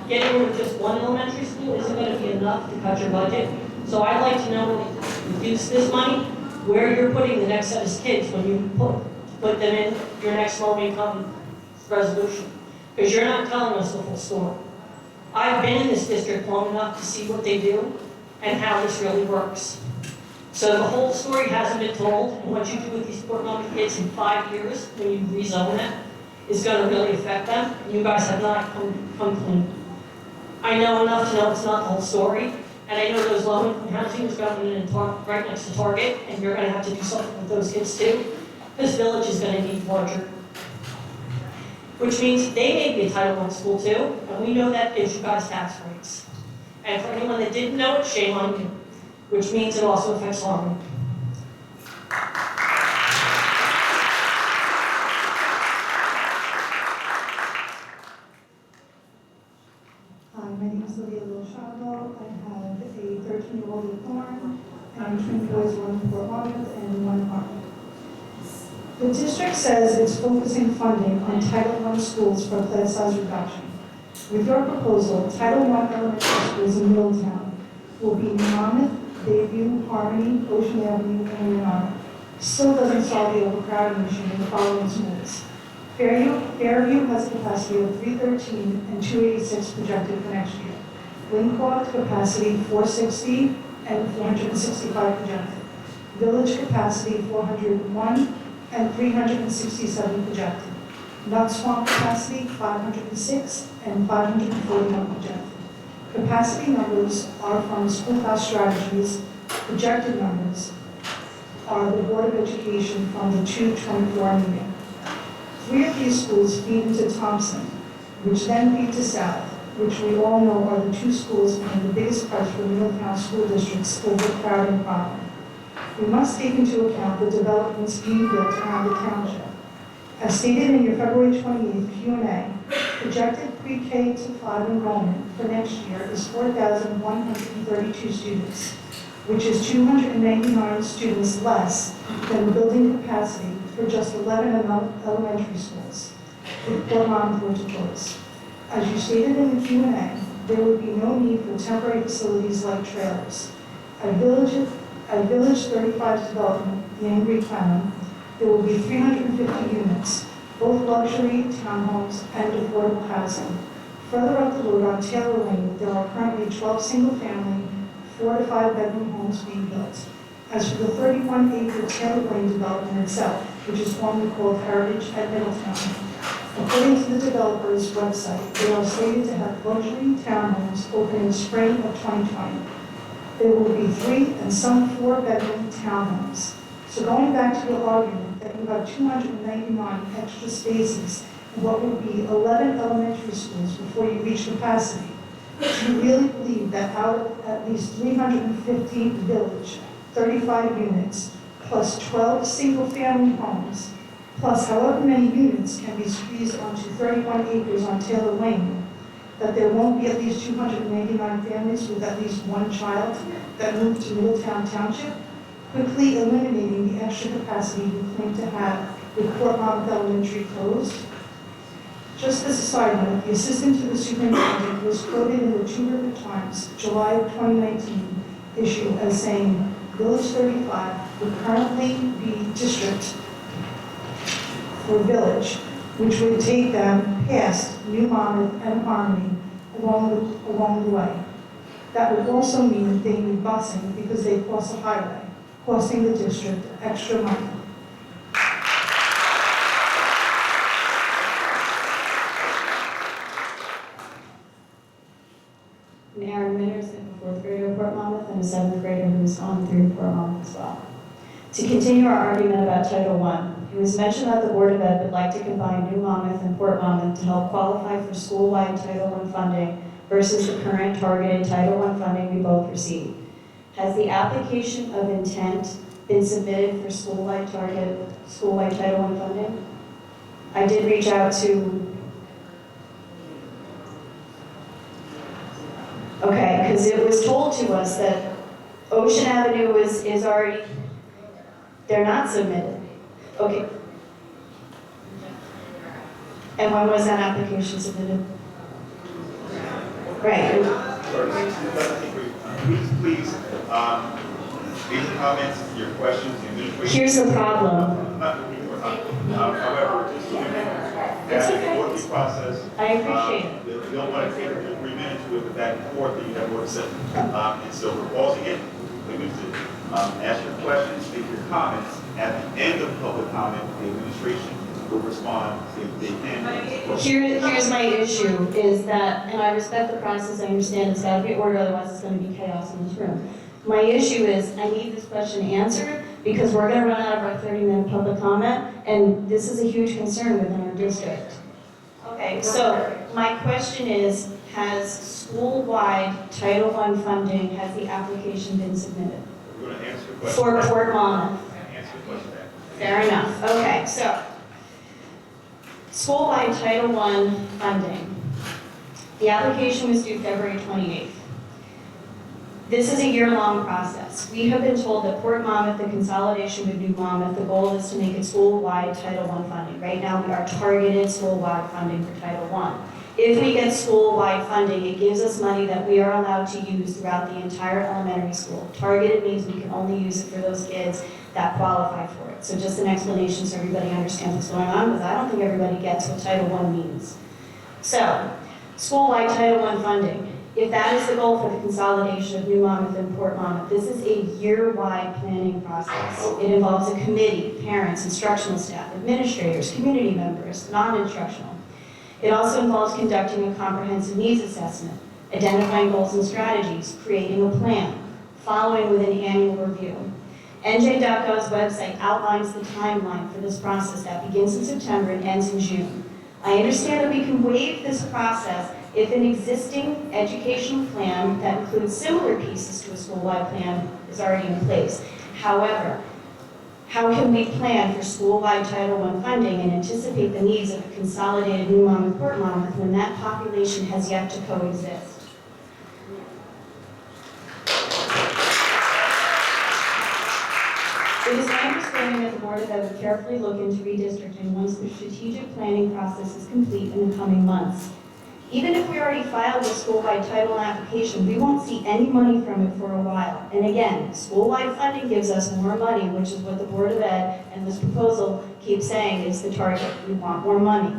getting rid of just one elementary school isn't going to be enough to cut your budget. So I'd like to know, when you reduce this money, where you're putting the next set of kids when you put them in your next low-income resolution. Because you're not telling us the full story. I've been in this district long enough to see what they do and how this really works. So the whole story hasn't been told, and what you do with these Port Monmouth kids in 5 years, when you rezone them, is going to really affect them. You guys have not come clean. I know enough to know it's not the whole story, and I know those low-income housing is going in right next to Target, and you're going to have to do something with those kids too. This village is going to need larger. Which means they may be a Title I school too, and we know that gives you guys tax breaks. And for anyone that didn't know it, shame on you. Which means it also affects Harmony. Hi, my name is Lydia Lilshado. I have a 13-year-old in Thorn, and 2 boys, 1 in Port Monmouth and 1 in Harmony. The district says it's focusing funding on Title I schools for class size reduction. With your proposal, Title I elementary schools in Middletown will be Monmouth, Bayview, Harmony, Ocean Avenue, and Leonardo. Still doesn't solve the overcrowding issue in the following schools. Fairview has a capacity of 313 and 286 projected for next year. Lincoln capacity 460 and 465 projected. Village capacity 401 and 367 projected. Nut Swamp capacity, 506, and 541 projected. Capacity numbers are from Schoolhouse Strategies. Projected numbers are the Board of Education from the 224 meeting. 3 of these schools feed into Thompson, which then feed to South, which we all know are the 2 schools paying the biggest price for Middletown school districts' overcrowding problem. We must take into account the developments being built around the township. As stated in your February 28th Q&A, projected pre-K to 5 enrollment for next year is 4,132 students, which is 299 students less than the building capacity for just 11 elementary schools, with Port Monmouth to close. As you stated in the Q&A, there would be no need for temporary facilities like trailers. At Village 35's development, the Angry Clown, there will be 350 units, both luxury townhomes and affordable housing. Further up the road on Taylor Lane, there are currently 12 single-family, 4 to 5 bedroom homes being built. As for the 31-acre Taylor Lane development itself, which is formerly called Heritage at Middletown, according to the developer's website, they are slated to have luxury townhomes open in spring of 2020. There will be 3 and some 4-bedroom townhomes. So going back to your argument that you have 299 extra spaces in what would be 11 elementary schools before you reach capacity, do you really believe that out of at least 350 village, 35 units, plus 12 single-family homes, plus however many units can be squeezed onto 31 acres on Taylor Lane, that there won't be at least 289 families with at least 1 child that move to Middletown Township, quickly eliminating the extra capacity you claim to have with Port Monmouth Elementary closed? Just as a side note, the assistant to the superintendent was quoted in the Two River Times, July of 2019 issue as saying, Village 35 would currently be district for village, which would take them past New Monmouth and Harmony along the way. That would also mean that they need busing because they cross a highway, costing the district extra money. I'm Aaron Minners, I'm a 4th grader at Port Monmouth and a 7th grader who's gone through Port Monmouth as well. To continue our argument about Title I, it was mentioned that the Board of Ed would like to combine New Monmouth and Port Monmouth to help qualify for school-wide Title I funding versus the current targeted Title I funding we both receive. Has the application of intent been submitted for school-wide Title I funding? I did reach out to, okay, because it was told to us that Ocean Avenue is already, they're not submitted. Okay. And when was that application submitted? Right. Please, these comments, your questions, the administration. Here's the problem. However, just so you know, as an orderly process. I appreciate it. We don't want to take 3 minutes with the back and forth that you have work session. And so we're pausing it. We're going to ask your questions, make your comments. At the end of public comment, the administration will respond if they can. Here's my issue is that, and I respect the process, I understand it's got to be ordered, otherwise it's going to be chaos in this room. My issue is I need this question answered because we're going to run out of our 30-minute public comment, and this is a huge concern within our district. Okay, so my question is, has school-wide Title I funding, has the application been submitted? We're going to answer the question. For Port Monmouth? Answer the question. Fair enough. Okay, so school-wide Title I funding. The application was due February 28th. This is a year-long process. We have been told that Port Monmouth, the consolidation with New Monmouth, the goal is to make it school-wide Title I funding. Right now, we are targeted school-wide funding for Title I. If we get school-wide funding, it gives us money that we are allowed to use throughout the entire elementary school. Targeted means we can only use it for those kids that qualify for it. So just an explanation so everybody understands what's going on, because I don't think everybody gets what Title I means. So, school-wide Title I funding. If that is the goal for the consolidation of New Monmouth and Port Monmouth, this is a year-wide planning process. It involves a committee, parents, instructional staff, administrators, community members, non-instructional. It also involves conducting a comprehensive needs assessment, identifying goals and strategies, creating a plan, following with an annual review. NJ.gov's website outlines the timeline for this process that begins in September and ends in June. I understand that we can waive this process if an existing educational plan that includes similar pieces to a school-wide plan is already in place. However, how can we plan for school-wide Title I funding and anticipate the needs of a consolidated New Monmouth-Port Monmouth when that population has yet to coexist? It is my understanding that the Board of Ed will carefully look into redistricting once the strategic planning process is complete in the coming months. Even if we already filed a school-wide title application, we won't see any money from it for a while. And again, school-wide funding gives us more money, which is what the Board of Ed and this proposal keeps saying is the target. We want more money.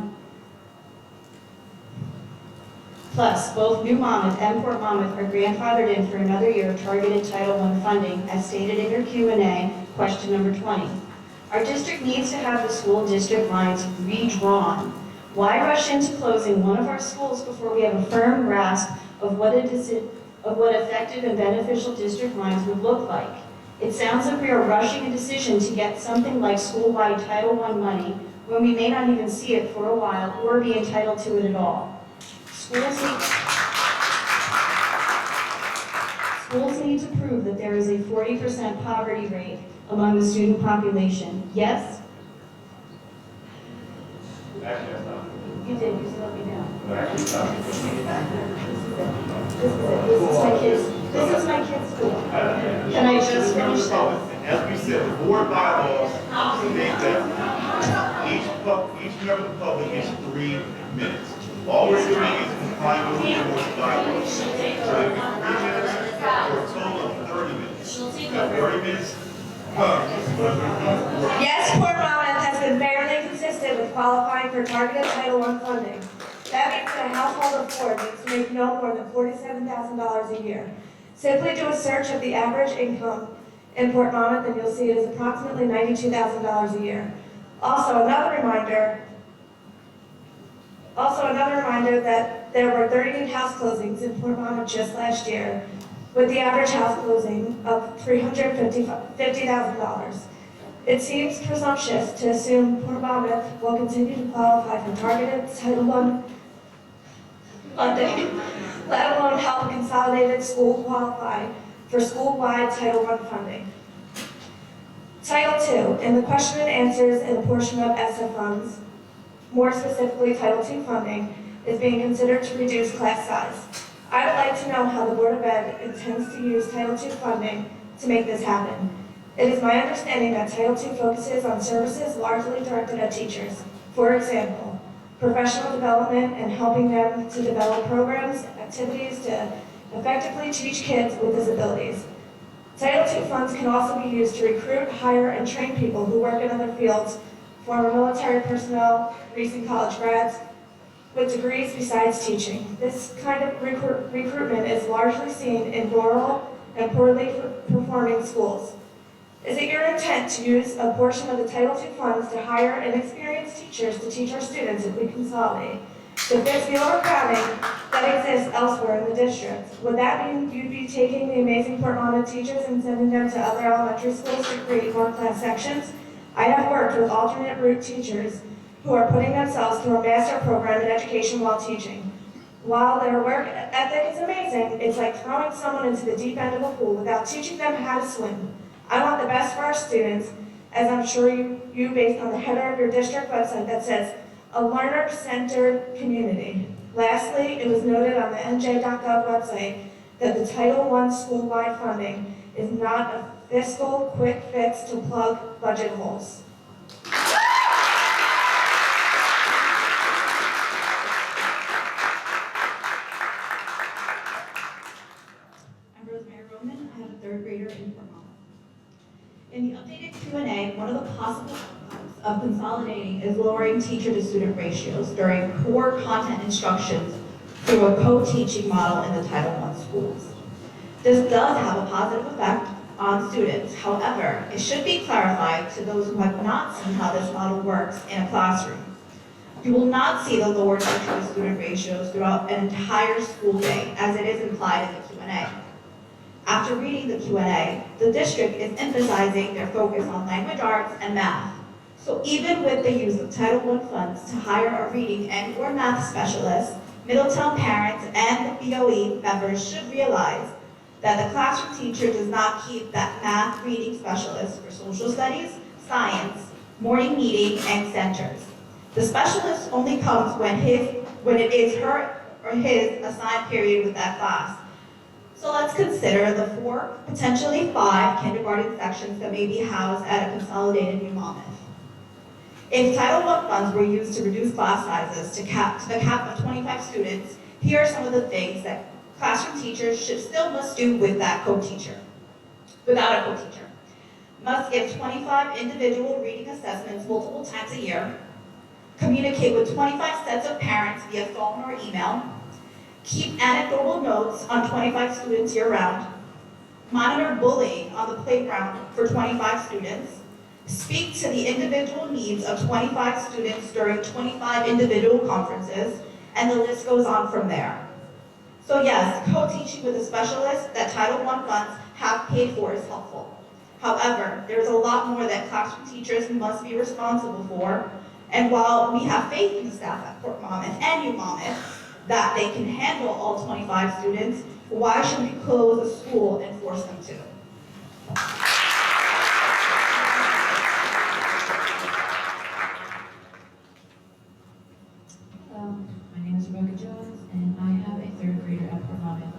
Plus, both New Monmouth and Port Monmouth are grandfathered in for another year of targeted Title I funding, as stated in your Q&A, question number 20. Our district needs to have the school district lines redrawn. Why rush into closing one of our schools before we have a firm grasp of what effective and beneficial district lines would look like? It sounds like we are rushing a decision to get something like school-wide Title I money when we may not even see it for a while or be entitled to it at all. Schools need to prove that there is a 40% poverty rate among the student population. Yes? Actually, that's not. You did, you slowed me down. Actually, it's not. This is my kid's school. Can I just finish that? As we said, the board bylaws state that each member of the public is 3 minutes. All we're doing is complying with the board's bylaws. So it would be 3 minutes for a total of 30 minutes. At 30 minutes, Yes, Port Monmouth has been fairly consistent with qualifying for targeted Title I funding. That means that a household of 4 needs to make no more than $47,000 a year. Simply do a search of the average income in Port Monmouth and you'll see it is approximately $92,000 a year. Also, another reminder that there were 38 house closings in Port Monmouth just last year, with the average house closing of $350,000. It seems presumptuous to assume Port Monmouth will continue to qualify for targeted Title I funding, let alone help a consolidated school qualify for school-wide Title I funding. Title II, in the question and answers in the portion of ESSA funds, more specifically Title II funding, is being considered to reduce class size. I would like to know how the Board of Ed intends to use Title II funding to make this happen. It is my understanding that Title II focuses on services largely directed at teachers. For example, professional development and helping them to develop programs, activities to effectively teach kids with disabilities. Title II funds can also be used to recruit, hire, and train people who work in other fields, former military personnel, recent college grads, with degrees besides teaching. This kind of recruitment is largely seen in rural and poorly performing schools. Is it your intent to use a portion of the Title II funds to hire inexperienced teachers to teach our students if we consolidate, to fix the overcrowding that exists elsewhere in the district? Would that mean you'd be taking the amazing Port Monmouth teachers and sending them to other elementary schools to create more class sections? I have worked with alternate route teachers who are putting themselves through a master program in education while teaching. While their work ethic is amazing, it's like throwing someone into the deep end of a pool without teaching them how to swim. I want the best for our students, as I'm sure you based on the header of your district website that says, a learner-centered community. Lastly, it was noted on the NJ.gov website that the Title I school-wide funding is not a fiscal quick fix to plug budget holes. I have a 3rd grader in Port Monmouth. In the updated Q&A, one of the possible outcomes of consolidating is lowering teacher-to-student ratios during core content instructions through a co-teaching model in the Title I schools. This does have a positive effect on students. However, it should be clarified to those who have not seen how this model works in a classroom. You will not see the lower teacher-to-student ratios throughout an entire school day, as it is implied in the Q&A. After reading the Q&A, the district is emphasizing their focus on language arts and math. So even with the use of Title I funds to hire a reading and/or math specialist, Middletown parents and the BOE members should realize that the classroom teacher does not keep that math reading specialist for social studies, science, morning meeting, and centers. The specialist only comes when it is her or his assigned period with that class. So let's consider the 4, potentially 5 kindergarten sections that may be housed at a consolidated New Monmouth. If Title I funds were used to reduce class sizes to the cap of 25 students, here are some of the things that classroom teachers still must do with that co-teacher. Without a co-teacher. Must give 25 individual reading assessments multiple times a year, communicate with 25 sets of parents via phone or email, keep anecdotal notes on 25 students year-round, monitor bullying on the playground for 25 students, speak to the individual needs of 25 students during 25 individual conferences, and the list goes on from there. So yes, co-teaching with a specialist that Title I funds have paid for is helpful. However, there's a lot more that classroom teachers must be responsible for, and while we have faith in the staff at Port Monmouth and New Monmouth that they can handle all 25 students, why should we close a school and force them to? Hello, my name is Rebecca Jones, and I have a 3rd grader at Port Monmouth.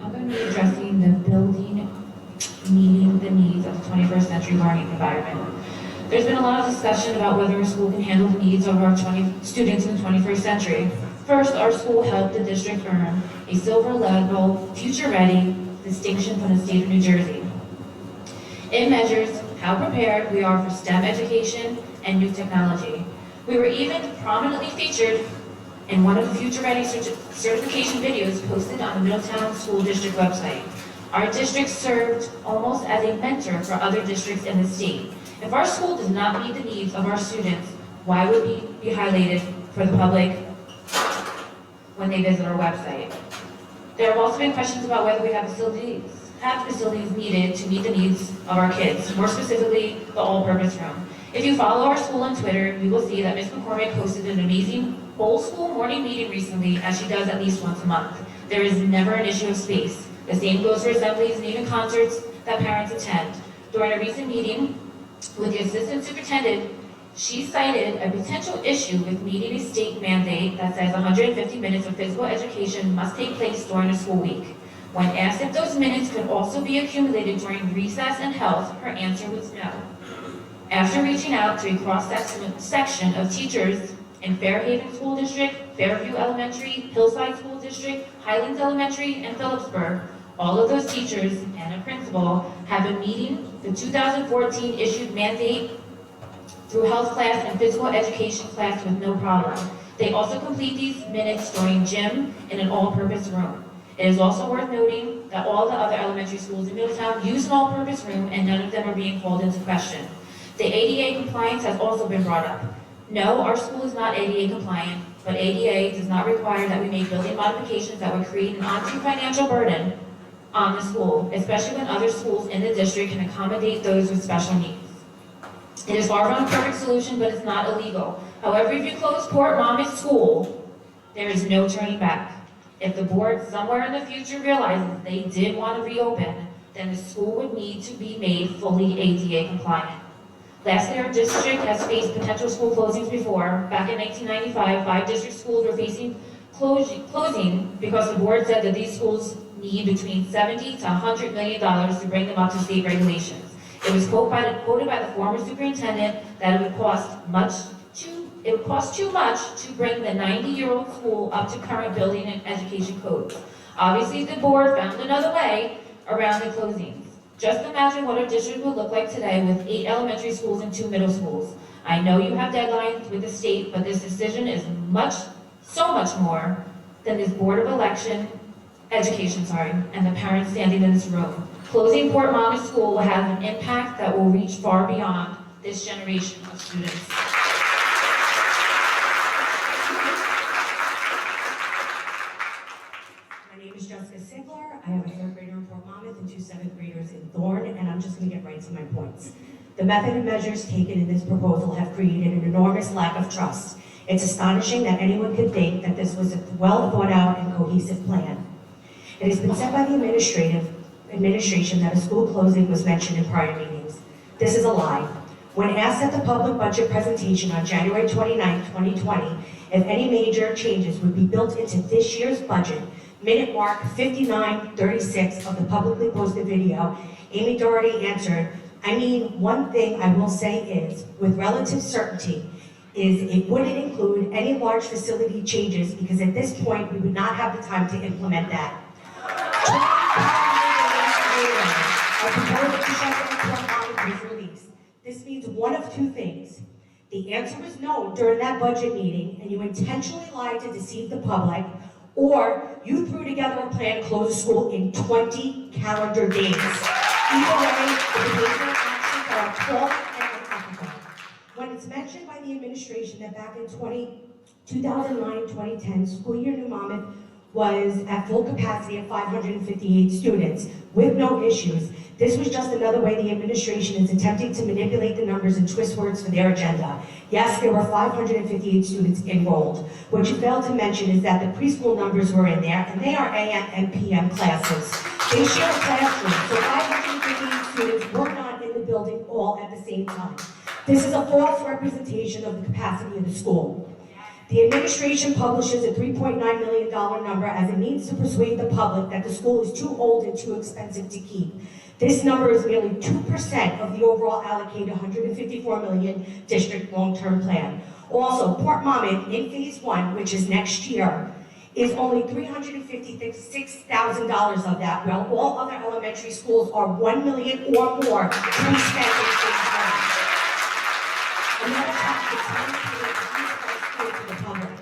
I'm going to be addressing the building meeting the needs of the 21st century learning environment. There's been a lot of discussion about whether a school can handle the needs of our students in the 21st century. First, our school helped the district earn a silver level, future-ready distinction from the state of New Jersey. It measures how prepared we are for STEM education and new technology. We were even prominently featured in one of the Future Ready certification videos posted on the Middletown School District website. Our district served almost as a mentor for other districts in the state. If our school does not meet the needs of our students, why would we be highlighted for the public when they visit our website? There have also been questions about whether we have facilities needed to meet the needs of our kids, more specifically, the all-purpose room. If you follow our school on Twitter, you will see that Ms. McCormick hosted an amazing whole school morning meeting recently, as she does at least once a month. There is never an issue of space. The same goes for assemblies and even concerts that parents attend. During a recent meeting with the assistant superintendent, she cited a potential issue with meeting a state mandate that says 150 minutes of physical education must take place during a school week. When asked if those minutes could also be accumulated during recess and health, her answer was no. After reaching out to a cross-section of teachers in Fairhaven School District, Fairview Elementary, Hillside School District, Highlands Elementary, and Phillipsburg, all of those teachers and a principal have been meeting the 2014 issued mandate through health class and physical education class with no problem. They also complete these minutes during gym in an all-purpose room. It is also worth noting that all the other elementary schools in Middletown use an all-purpose room and none of them are being called into question. The ADA compliance has also been brought up. No, our school is not ADA compliant, but ADA does not require that we make building modifications that would create an undue financial burden on the school, especially when other schools in the district can accommodate those with special needs. It is far from a perfect solution, but it's not illegal. However, if you close Port Monmouth School, there is no turning back. If the board somewhere in the future realizes they did want to reopen, then the school would need to be made fully ADA compliant. Lastly, our district has faced potential school closings before. Back in 1995, 5 district schools were facing closing because the board said that these schools need between $70 to $100 million to bring them up to state regulations. It was quoted by the former superintendent that it would cost too much to bring the 90-year-old school up to current building and education codes. Obviously, the board found another way around the closings. Just imagine what our district would look like today with 8 elementary schools and 2 middle schools. I know you have deadlines with the state, but this decision is so much more than this Board of Education, and the parents standing in this room. Closing Port Monmouth School will have an impact that will reach far beyond this generation of students. My name is Jessica Sigler. I have a 3rd grader in Port Monmouth and 2 7th graders in Thorne, and I'm just going to get right to my points. The method and measures taken in this proposal have created an enormous lack of trust. It's astonishing that anyone could think that this was a well thought out and cohesive plan. It has been said by the administration that a school closing was mentioned in prior meetings. This is a lie. When asked at the public budget presentation on January 29, 2020, if any major changes would be built into this year's budget, minute mark 59:36 of the publicly posted video, Amy Doherty answered, I mean, one thing I will say is, with relative certainty, is it wouldn't include any large facility changes because at this point we would not have the time to implement that. A proposal to shut down Port Monmouth was released. This means one of two things. The answer was no during that budget meeting, and you intentionally lied to deceive the public, or you threw together a plan to close the school in 20 calendar days. Either way, the behavioral actions are appalling and unethical. When it's mentioned by the administration that back in 2009-2010, school year New Monmouth was at full capacity of 558 students with no issues, this was just another way the administration is attempting to manipulate the numbers and twist words for their agenda. Yes, there were 558 students enrolled. What you failed to mention is that the preschool numbers were in there, and they are AM and PM classes. They share a classroom, so 558 students were not in the building all at the same time. This is a false representation of the capacity of the school. The administration publishes a $3.9 million number as a means to persuade the public that the school is too old and too expensive to keep. This number is merely 2% of the overall allocated $154 million district long-term plan. Also, Port Monmouth in phase 1, which is next year, is only $356,000 of that, while all other elementary schools are $1 million or more to be spent in phase 1. Another fact is to the public.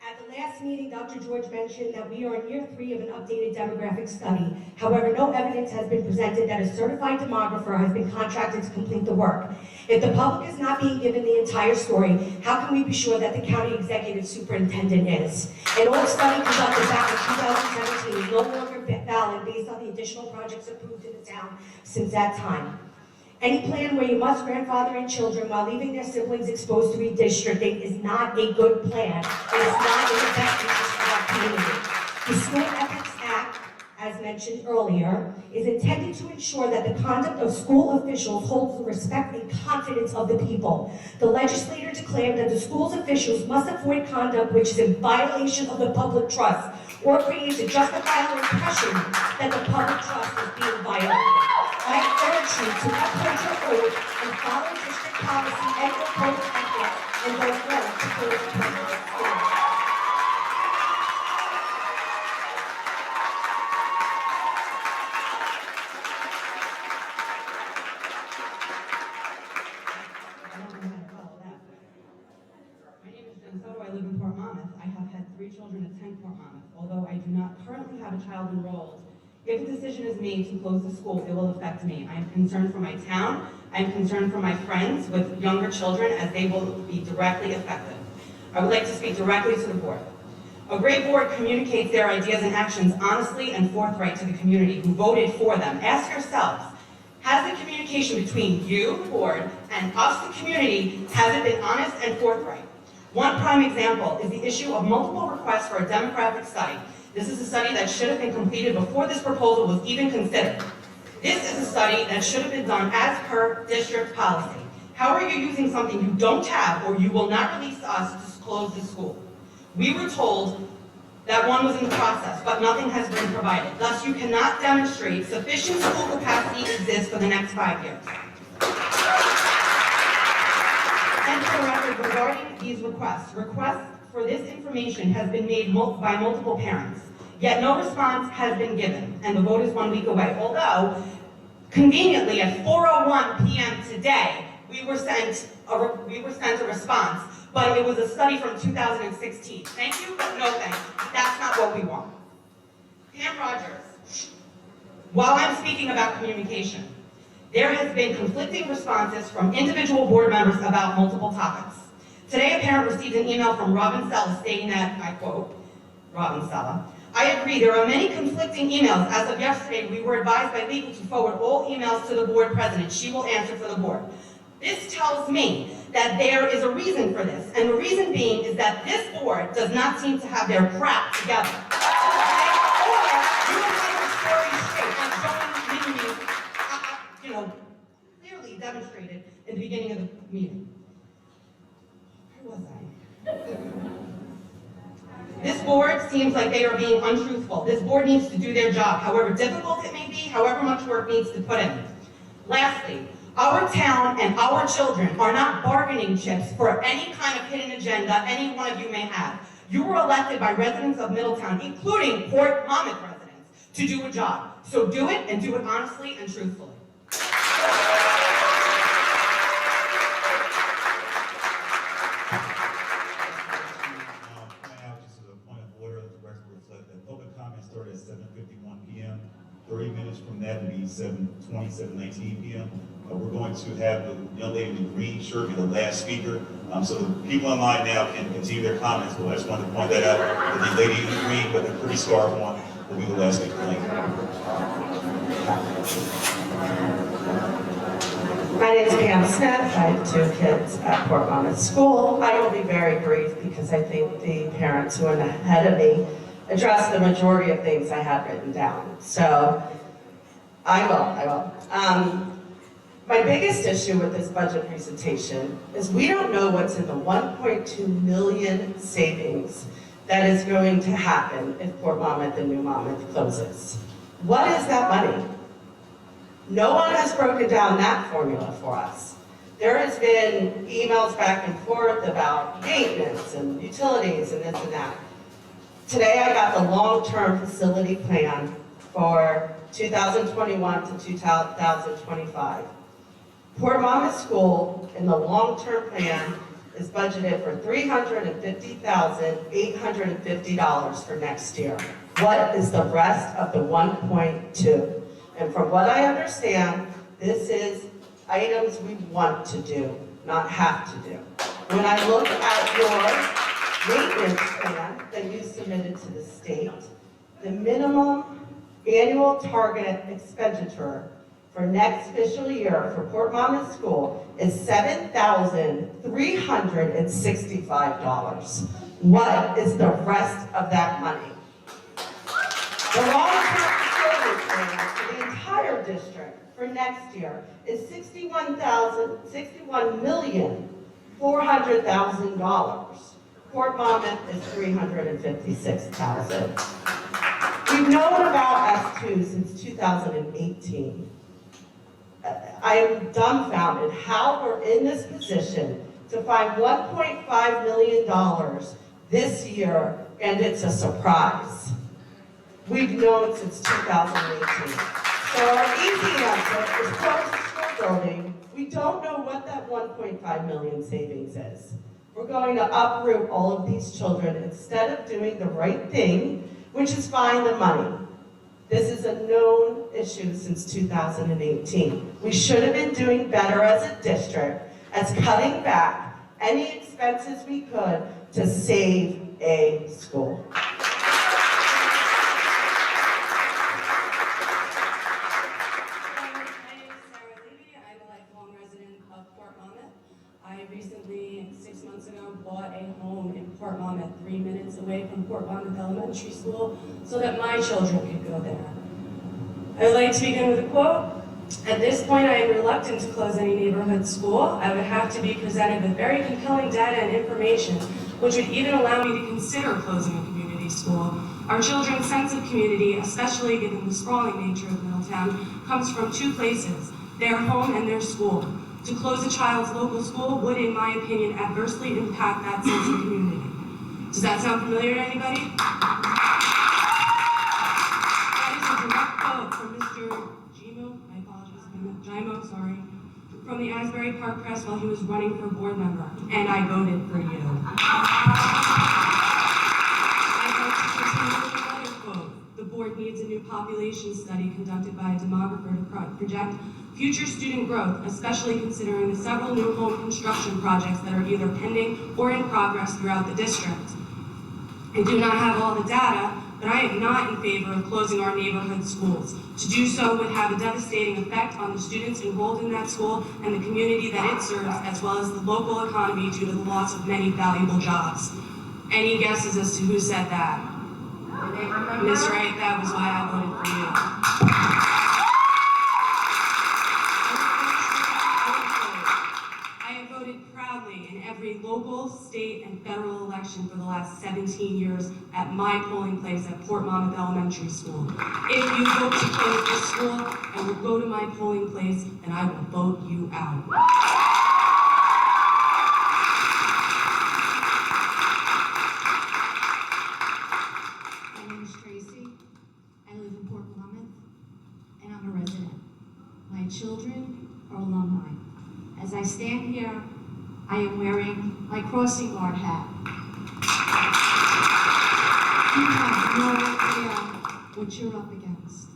At the last meeting, Dr. George mentioned that we are in year 3 of an updated demographic study. However, no evidence has been presented that a certified demographer has been contracted to complete the work. If the public is not being given the entire story, how can we be sure that the county executive superintendent is? An old study conducted back in 2017 is no longer valid based on the additional projects approved in the town since that time. Any plan where you must grandfather in children while leaving their siblings exposed to redistricting is not a good plan. It is not in the best interest of our community. The School Ethics Act, as mentioned earlier, is intended to ensure that the conduct of school officials holds the respect and confidence of the people. The legislator declared that the school's officials must avoid conduct which is in violation of the public trust or creates a justifiable impression that the public trust is being violated. I urge you to uphold your oath and follow district policy and your code of ethics and vote no to close the public school. My name is Jen Soto. I live in Port Monmouth. I have had 3 children attend Port Monmouth. Although I do not currently have a child enrolled, if a decision is made to close the school, it will affect me. I am concerned for my town. I am concerned for my friends with younger children as they will be directly affected. I would like to speak directly to the board. A great board communicates their ideas and actions honestly and forthright to the community who voted for them. Ask yourselves, has the communication between you, the board, and us, the community, has it been honest and forthright? One prime example is the issue of multiple requests for a demographic study. This is a study that should have been completed before this proposal was even considered. This is a study that should have been done as per district policy. How are you using something you don't have or you will not release to us to close the school? We were told that one was in the process, but nothing has been provided. Thus, you cannot demonstrate sufficient school capacity exists for the next 5 years. And for the record, regarding these requests for this information has been made by multiple parents, yet no response has been given, and the vote is 1 week away. Although, conveniently at 4:01 p.m. today, we were sent a response, but it was a study from 2016. Thank you, but no thank you. That's not what we want. Pam Rogers, while I'm speaking about communication, there has been conflicting responses from individual board members about multiple topics. Today, a parent received an email from Robin Sella stating that, I quote, Robin Sella, I agree, there are many conflicting emails. As of yesterday, we were advised by legal to forward all emails to the board president. She will answer for the board. This tells me that there is a reason for this, and the reason being is that this board does not seem to have their crap together. Or you don't have your story straight, as Joan clearly demonstrated in the beginning of the meeting. Where was I? This board seems like they are being untruthful. This board needs to do their job, however difficult it may be, however much work needs to put in. Lastly, our town and our children are not bargaining chips for any kind of hidden agenda any one of you may have. You were elected by residents of Middletown, including Port Monmouth residents, to do a job. So do it, and do it honestly and truthfully. Public comment started at 7:51 p.m. 30 minutes from that would be 7:20, 7:19 p.m. We're going to have the young lady in the green shirt be the last speaker. So the people online now can continue their comments, but I just wanted to point that out. That the lady in the green with the pretty scarf on will be the last speaker. Thank you. My name is Pam Smith. I have 2 kids at Port Monmouth School. I will be very brief because I think the parents who are ahead of me addressed the majority of things I had written down. So I will. My biggest issue with this budget presentation is we don't know what's in the 1.2 million savings that is going to happen if Port Monmouth and New Monmouth closes. What is that money? No one has broken down that formula for us. There has been emails back and forth about maintenance and utilities and this and that. Today I got the long-term facility plan for 2021 to 2025. Port Monmouth School in the long-term plan is budgeted for $350,850 for next year. What is the rest of the 1.2? And from what I understand, this is items we want to do, not have to do. When I look at your maintenance plan that you submitted to the state, the minimum annual target expenditure for next fiscal year for Port Monmouth School is $7,365. What is the rest of that money? The long-term facility plan for the entire district for next year is $61,400,000. Port Monmouth is $356,000. We've known about S2 since 2018. I am dumbfounded how we're in this position to find $1.5 million this year, and it's a surprise. We've known since 2018. So our easy answer is close the school building. We don't know what that 1.5 million savings is. We're going to uproot all of these children instead of doing the right thing, which is find the money. This is a known issue since 2018. We should have been doing better as a district, as cutting back any expenses we could to save a school. I recently, 6 months ago, bought a home in Port Monmouth, 3 minutes away from Port Monmouth Elementary School, so that my children could go there. I would like to begin with a quote. At this point, I am reluctant to close any neighborhood school. I would have to be presented with very compelling data and information, which would even allow me to consider closing a community school. Our children's sense of community, especially given the sprawling nature of Middletown, comes from 2 places, their home and their school. To close a child's local school would, in my opinion, adversely impact that sense of community. Does that sound familiar to anybody? That is a direct quote from Mr. Gimo, I apologize, Gimo, sorry, from the Asbury Park Press while he was running for board member, and I voted for you. I'd like to continue with another quote. The board needs a new population study conducted by a demographer to project future student growth, especially considering the several new home construction projects that are either pending or in progress throughout the district. I do not have all the data, but I am not in favor of closing our neighborhood schools. To do so would have a devastating effect on the students enrolled in that school and the community that it serves, as well as the local economy due to the loss of many valuable jobs. Any guesses as to who said that? Miss Wright, that was why I voted for you. I have voted proudly in every local, state, and federal election for the last 17 years at my polling place at Port Monmouth Elementary School. If you vote to close this school and will go to my polling place, then I will vote you out. My name is Tracy. I live in Port Monmouth, and I'm a resident. My children are alumni. As I stand here, I am wearing my crossing guard hat. You have no idea what you're up against.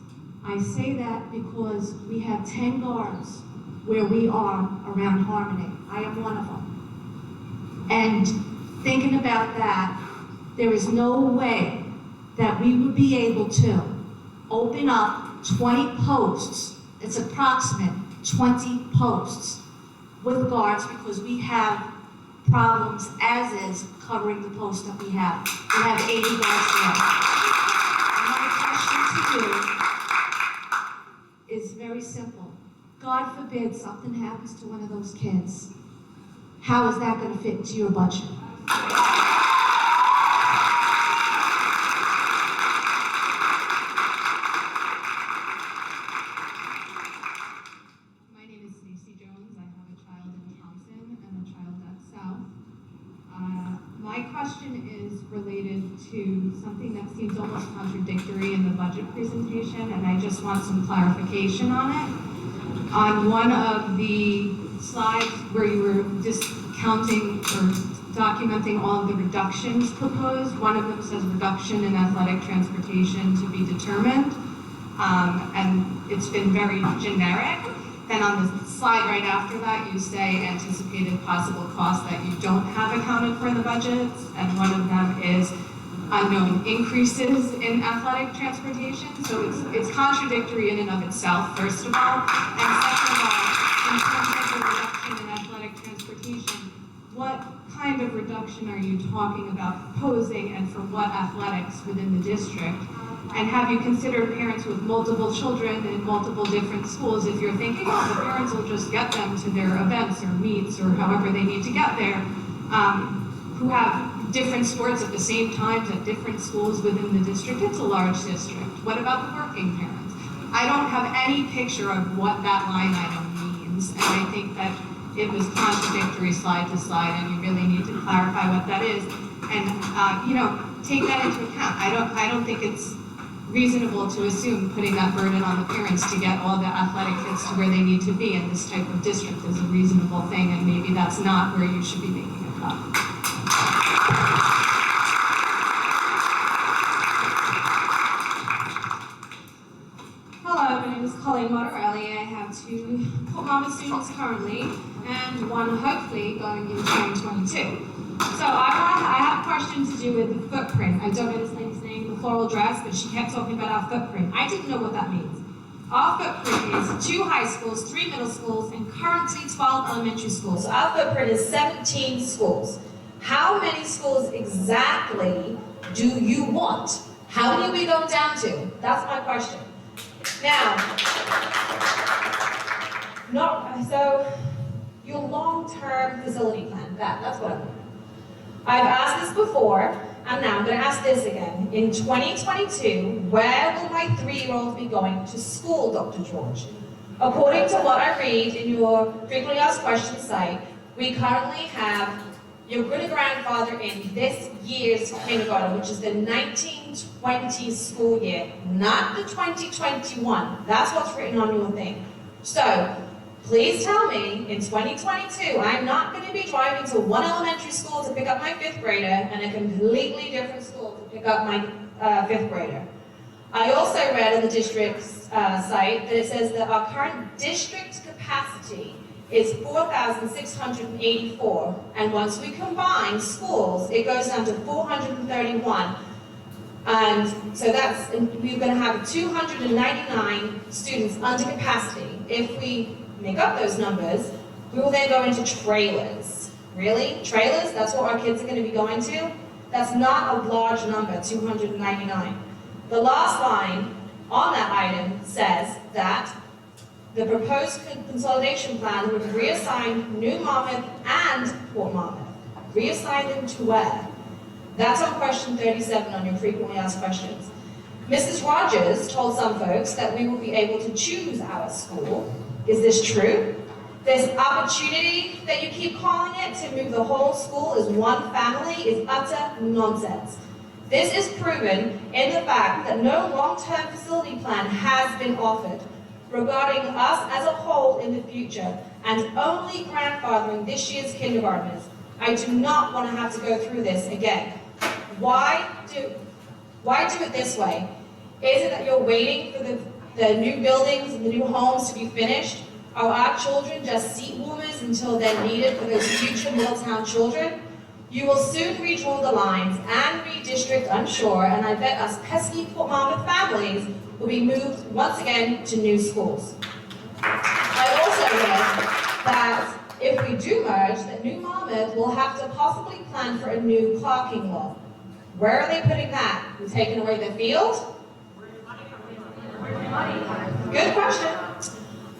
I say that because we have 10 guards where we are around Harmony. I am one of them. And thinking about that, there is no way that we would be able to open up 20 posts, it's approximate 20 posts with guards because we have problems as is covering the posts that we have. We have 80 guards there. My question to you is very simple. God forbid something happens to one of those kids. How is that going to fit into your budget? My question is related to something that seems almost contradictory in the budget presentation, and I just want some clarification on it. On one of the slides where you were discounting or documenting all of the reductions proposed, one of them says reduction in athletic transportation to be determined, and it's been very generic. Then on the slide right after that, you say anticipated possible costs that you don't have accounted for in the budgets, and one of them is unknown increases in athletic transportation. So it's contradictory in and of itself, first of all. And second of all, in terms of the reduction in athletic transportation, what kind of reduction are you talking about proposing, and for what athletics within the district? And have you considered parents with multiple children in multiple different schools if you're thinking, oh, the parents will just get them to their events or meets or however they need to get there, who have different sports at the same times at different schools within the district? It's a large district. What about the working parents? I don't have any picture of what that line item means, and I think that it was contradictory slide to slide, and you really need to clarify what that is, and take that into account. I don't think it's reasonable to assume putting that burden on the parents to get all the athletic kids to where they need to be in this type of district is a reasonable thing, and maybe that's not where you should be making a cut. Hello, my name is Colleen Motorelli. I have 2 Port Monmouth students currently, and one hopefully going in 2022. So I have a question to do with the footprint. I don't know this lady's name, the floral dress, but she kept talking about our footprint. I didn't know what that means. Our footprint is 2 high schools, 3 middle schools, and currently 12 elementary schools. So our footprint is 17 schools. How many schools exactly do you want? How many are we going down to? That's my question. Now, so your long-term facility plan, that's what I want. I've asked this before, and now I'm going to ask this again. In 2022, where will my 3-year-old be going to school, Dr. George? According to what I read in your frequently asked questions site, we currently have your great-grandfather in this year's kindergarten, which is the 1920 school year, not the 2021. That's what's written on your thing. So, Please tell me, in 2022, I'm not going to be driving to one elementary school to pick up my 5th grader and a completely different school to pick up my 5th grader. I also read on the district's site that it says that our current district capacity is 4,684, and once we combine schools, it goes down to 431. And so we're going to have 299 students under capacity. If we make up those numbers, we will then go into trailers. Really? Trailers? That's what our kids are going to be going to? That's not a large number, 299. The last line on that item says that the proposed consolidation plan would reassign New Monmouth and Port Monmouth. Reassign them to where? That's on question 37 on your frequently asked questions. Mrs. Rogers told some folks that we will be able to choose our school. Is this true? This opportunity that you keep calling it to move the whole school as one family is utter nonsense. This is proven in the fact that no long-term facility plan has been offered regarding us as a whole in the future, and only grandfathering this year's kindergartners. I do not want to have to go through this again. Why do it this way? Is it that you're waiting for the new buildings and the new homes to be finished? Are our children just seat warmers until they're needed for those future Middletown children? You will soon redraw the lines and redistrict, I'm sure, and I bet us pesky Port Monmouth families will be moved once again to new schools. I also read that if we do merge, that New Monmouth will have to possibly plan for a new parking lot. Where are they putting that? We're taking away the field? Good question.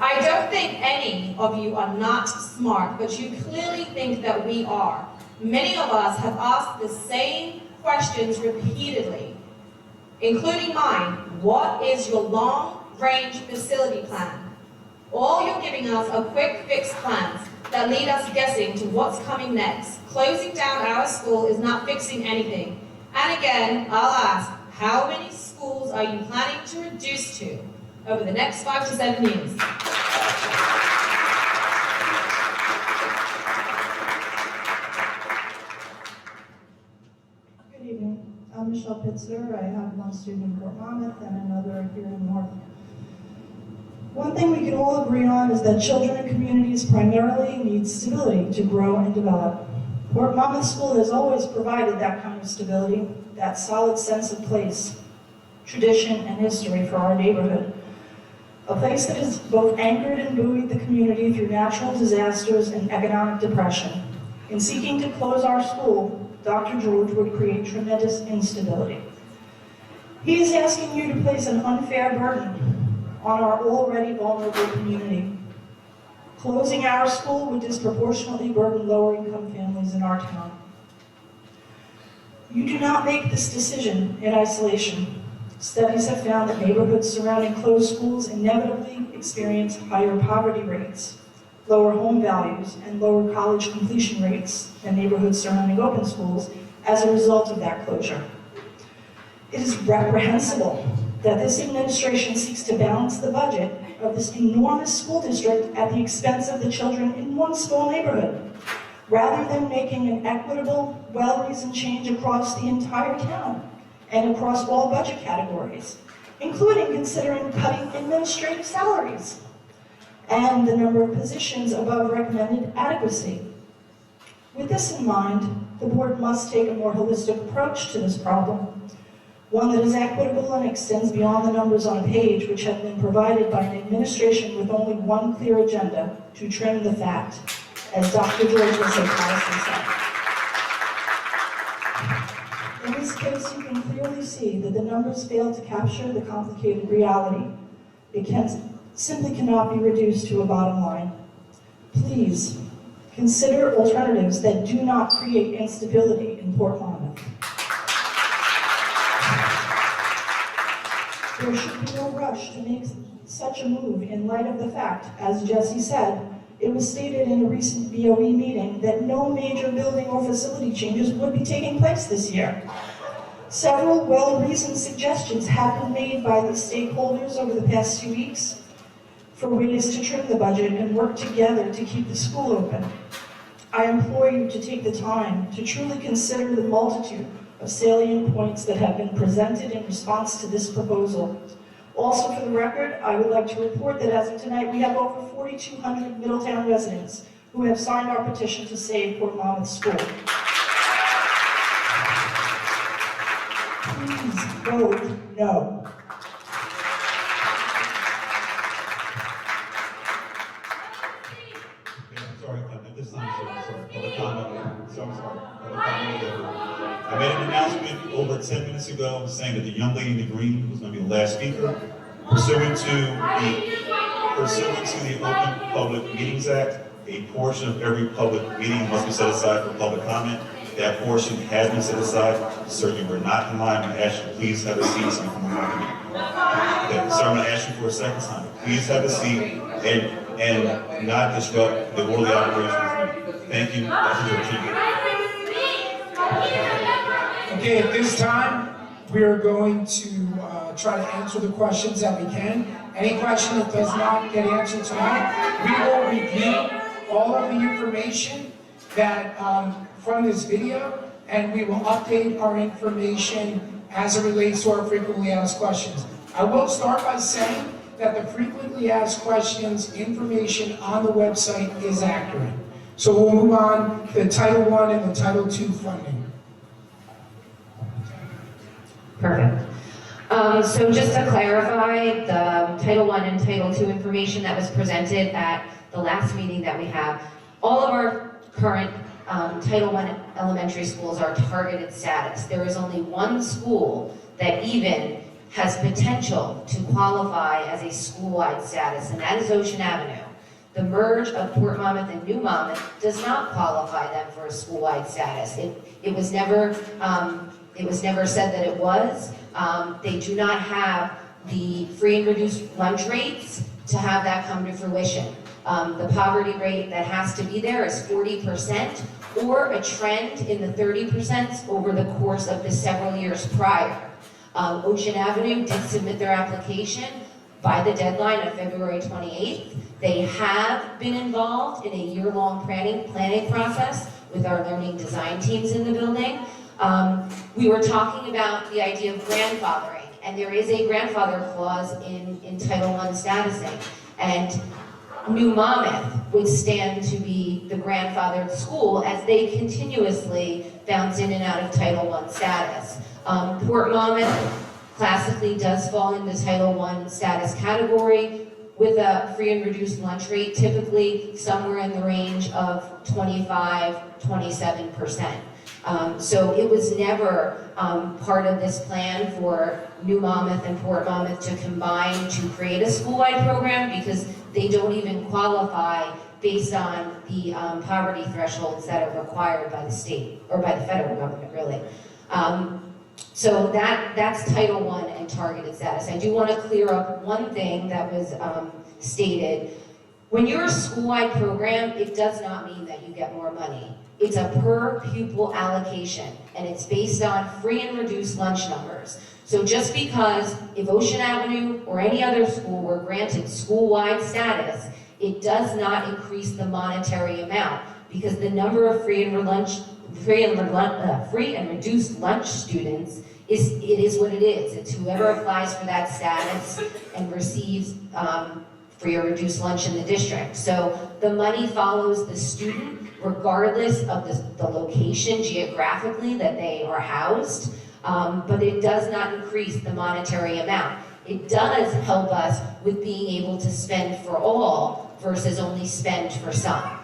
I don't think any of you are not smart, but you clearly think that we are. Many of us have asked the same questions repeatedly, including mine. What is your long-range facility plan? All you're giving us are quick fix plans that lead us guessing to what's coming next. Closing down our school is not fixing anything. And again, I'll ask, how many schools are you planning to reduce to over the next 5 to 7 years? Good evening. I'm Michelle Pitzer. I have one student in Port Monmouth and another here in North. One thing we can all agree on is that children and communities primarily need stability to grow and develop. Port Monmouth School has always provided that kind of stability, that solid sense of place, tradition, and history for our neighborhood. A place that has both anchored and buoyed the community through natural disasters and economic depression. In seeking to close our school, Dr. George would create tremendous instability. He is asking you to place an unfair burden on our already vulnerable community. Closing our school would disproportionately burden lower-income families in our town. You do not make this decision in isolation. Studies have found that neighborhoods surrounding closed schools inevitably experience higher poverty rates, lower home values, and lower college completion rates than neighborhoods surrounding open schools as a result of that closure. It is reprehensible that this administration seeks to balance the budget of this enormous school district at the expense of the children in one small neighborhood, rather than making an equitable, well-reasoned change across the entire town and across all budget categories, including considering cutting administrative salaries and the number of positions above recommended adequacy. With this in mind, the board must take a more holistic approach to this problem, one that is equitable and extends beyond the numbers on a page, which have been provided by an administration with only one clear agenda: to trim the fat, as Dr. George would so callously said. In this case, you can clearly see that the numbers fail to capture the complicated reality. It simply cannot be reduced to a bottom line. Please, consider alternatives that do not create instability in Port Monmouth. There should be no rush to make such a move in light of the fact, as Jesse said, it was stated in a recent BOE meeting that no major building or facility changes would be taking place this year. Several well-reasoned suggestions have been made by the stakeholders over the past 2 weeks, for ways to trim the budget and work together to keep the school open. I implore you to take the time to truly consider the multitude of salient points that have been presented in response to this proposal. Also, for the record, I would like to report that as of tonight, we have over 4,200 Middletown residents who have signed our petition to save Port Monmouth School. Please vote no. Sorry, at this time, sorry, public comment. So I'm sorry, public comment. I made an announcement over 10 minutes ago saying that the young lady in the green was going to be the last speaker. Pursuant to the Open Public Meetings Act, a portion of every public meeting must be set aside for public comment. That portion has been set aside. Sir, you were not in line. I ask you, please have a seat so you can move on to me. Okay, sir, I'm going to ask you for a second time. Please have a seat and not disrupt the orderly operations. Thank you. That's your chief. Okay, at this time, we are going to try to answer the questions that we can. Any question that does not get answered tonight, we will review all of the information that from this video, and we will update our information as it relates to our frequently asked questions. I will start by saying that the frequently asked questions information on the website is accurate. So we'll move on to the Title I and the Title II funding. Perfect. So just to clarify, the Title I and Title II information that was presented at the last meeting that we have, all of our current Title I elementary schools are targeted status. There is only one school that even has potential to qualify as a school-wide status, and that is Ocean Avenue. The merge of Port Monmouth and New Monmouth does not qualify them for a school-wide status. It was never said that it was. They do not have the free and reduced lunch rates to have that come to fruition. The poverty rate that has to be there is 40%, or a trend in the 30% over the course of the several years prior. Ocean Avenue did submit their application by the deadline of February 28th. They have been involved in a year-long planning process with our learning design teams in the building. We were talking about the idea of grandfathering, and there is a grandfather clause in Title I statusing. And New Monmouth would stand to be the grandfathered school as they continuously bounce in and out of Title I status. Port Monmouth classically does fall in the Title I status category with a free and reduced lunch rate, typically somewhere in the range of 25–27%. So it was never part of this plan for New Monmouth and Port Monmouth to combine to create a school-wide program, because they don't even qualify based on the poverty thresholds that are required by the state, or by the federal government, really. So that's Title I and targeted status. I do want to clear up one thing that was stated. When you're a school-wide program, it does not mean that you get more money. It's a per pupil allocation, and it's based on free and reduced lunch numbers. So just because if Ocean Avenue or any other school were granted school-wide status, it does not increase the monetary amount, because the number of free and reduced lunch students is what it is. It's whoever applies for that status and receives free or reduced lunch in the district. So the money follows the student regardless of the location geographically that they are housed, but it does not increase the monetary amount. It does help us with being able to spend for all versus only spend for some,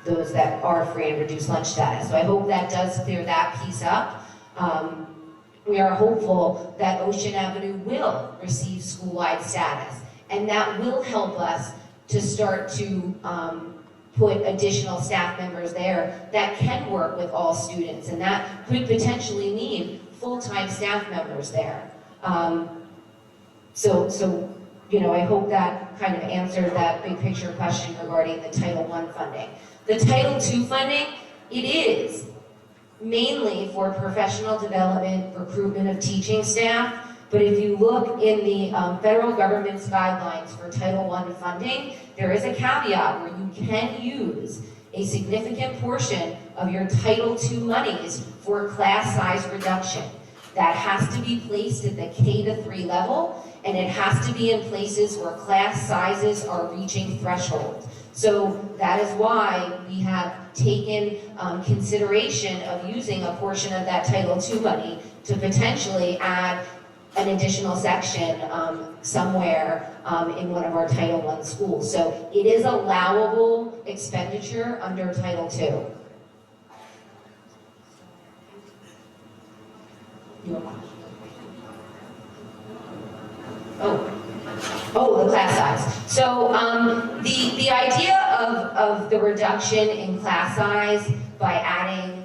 those that are free and reduced lunch status. So I hope that does clear that piece up. We are hopeful that Ocean Avenue will receive school-wide status, and that will help us to start to put additional staff members there that can work with all students, and that could potentially mean full-time staff members there. So you know, I hope that kind of answered that big picture question regarding the Title I funding. The Title II funding, it is mainly for professional development, recruitment of teaching staff, But if you look in the federal government's guidelines for Title I funding, there is a caveat where you can use a significant portion of your Title II monies for class size reduction. That has to be placed at the K-3 level, and it has to be in places where class sizes are reaching threshold. So that is why we have taken consideration of using a portion of that Title II money to potentially add an additional section somewhere in one of our Title I schools. So it is allowable expenditure under Title II. Oh, the class size. So the idea of the reduction in class size by adding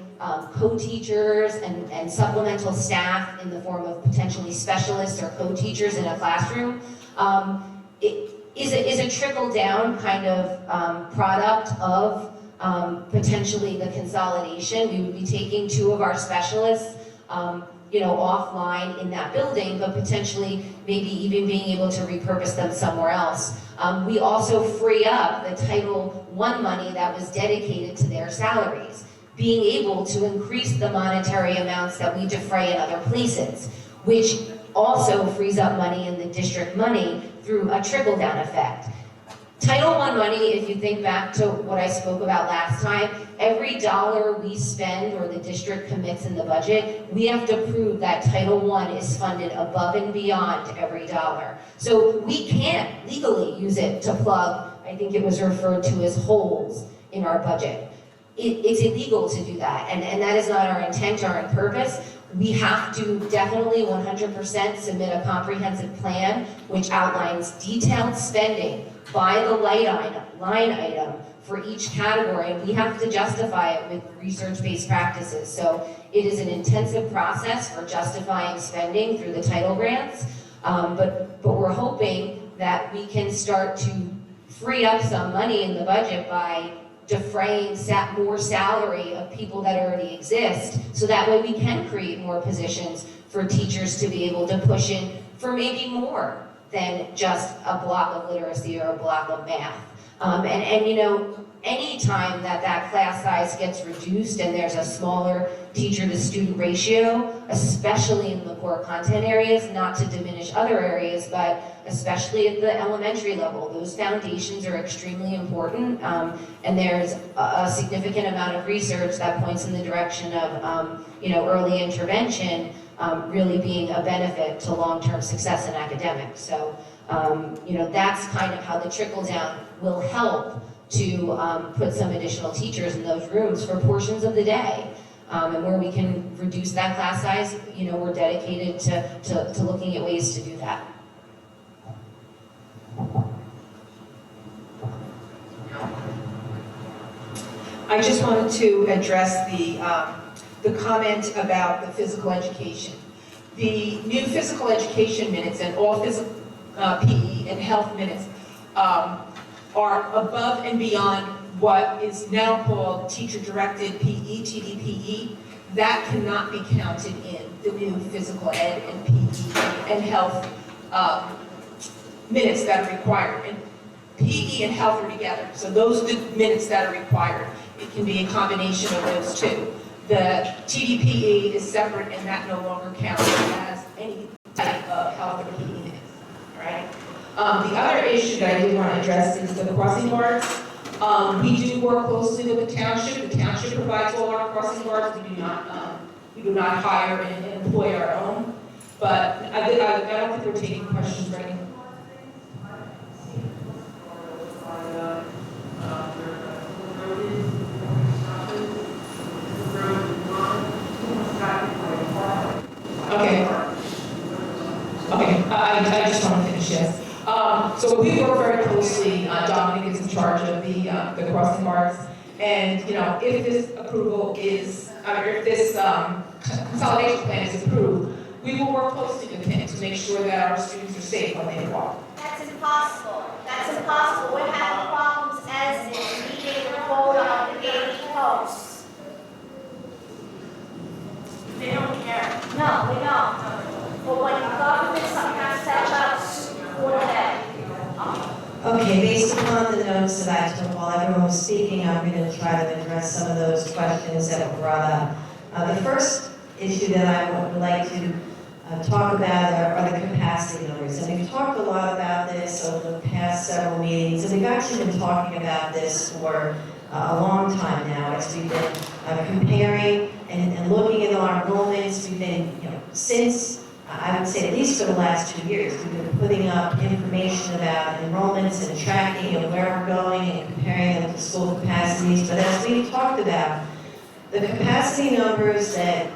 co-teachers and supplemental staff in the form of potentially specialists or co-teachers in a classroom is a trickle-down kind of product of potentially the consolidation. We would be taking 2 of our specialists offline in that building, but potentially maybe even being able to repurpose them somewhere else. We also free up the Title I money that was dedicated to their salaries, being able to increase the monetary amounts that we defray in other places, which also frees up money in the district money through a trickle-down effect. Title I money, if you think back to what I spoke about last time, every dollar we spend or the district commits in the budget, we have to prove that Title I is funded above and beyond every dollar. So we can't legally use it to plug, I think it was referred to as holes in our budget. It's illegal to do that, and that is not our intent or our purpose. We have to definitely 100% submit a comprehensive plan which outlines detailed spending by the line item for each category, and we have to justify it with research-based practices. So it is an intensive process for justifying spending through the title grants, but we're hoping that we can start to free up some money in the budget by defraying more salary of people that already exist, so that way we can create more positions for teachers to be able to push in for maybe more than just a block of literacy or a block of math. And you know, any time that class size gets reduced and there's a smaller teacher to student ratio, especially in the core content areas, not to diminish other areas, but especially at the elementary level, those foundations are extremely important, and there's a significant amount of research that points in the direction of early intervention really being a benefit to long-term success in academics. So that's kind of how the trickle-down will help to put some additional teachers in those rooms for portions of the day. And where we can reduce that class size, we're dedicated to looking at ways to do that. I just wanted to address the comment about the physical education. The new physical education minutes and all physical PE and health minutes are above and beyond what is now called teacher-directed PE, TDPE. That cannot be counted in the new physical ed and PE and health minutes that are required. And PE and health are together, so those are the minutes that are required. It can be a combination of those two. The TDPE is separate, and that no longer counts as any type of health or PE minutes. All right. The other issue that I did want to address is the crossing guards. We do work closely with the township. The township provides all our crossing guards. We do not hire and employ our own. But I don't think we're taking questions right now. Okay, I just want to finish this. So we work very closely. Dominic is in charge of the crossing guards, and if this approval is, if this consolidation plan is approved, we will work closely with him to make sure that our students are safe when they walk. That's impossible. That's impossible. We're having problems as is meeting the quota of the daily posts. They don't care. No, they don't. But when the government was speaking, I'm going to try to address some of those questions that were brought up. The first issue that I would like to talk about are the capacity numbers. And we've talked a lot about this over the past several meetings, and we've actually been talking about this for a long time now as we've been comparing and looking at our enrollments. We've been, since I would say at least for the last 2 years, we've been putting up information about enrollments and tracking and where we're going and comparing them to school capacities. But as we've talked about, the capacity numbers that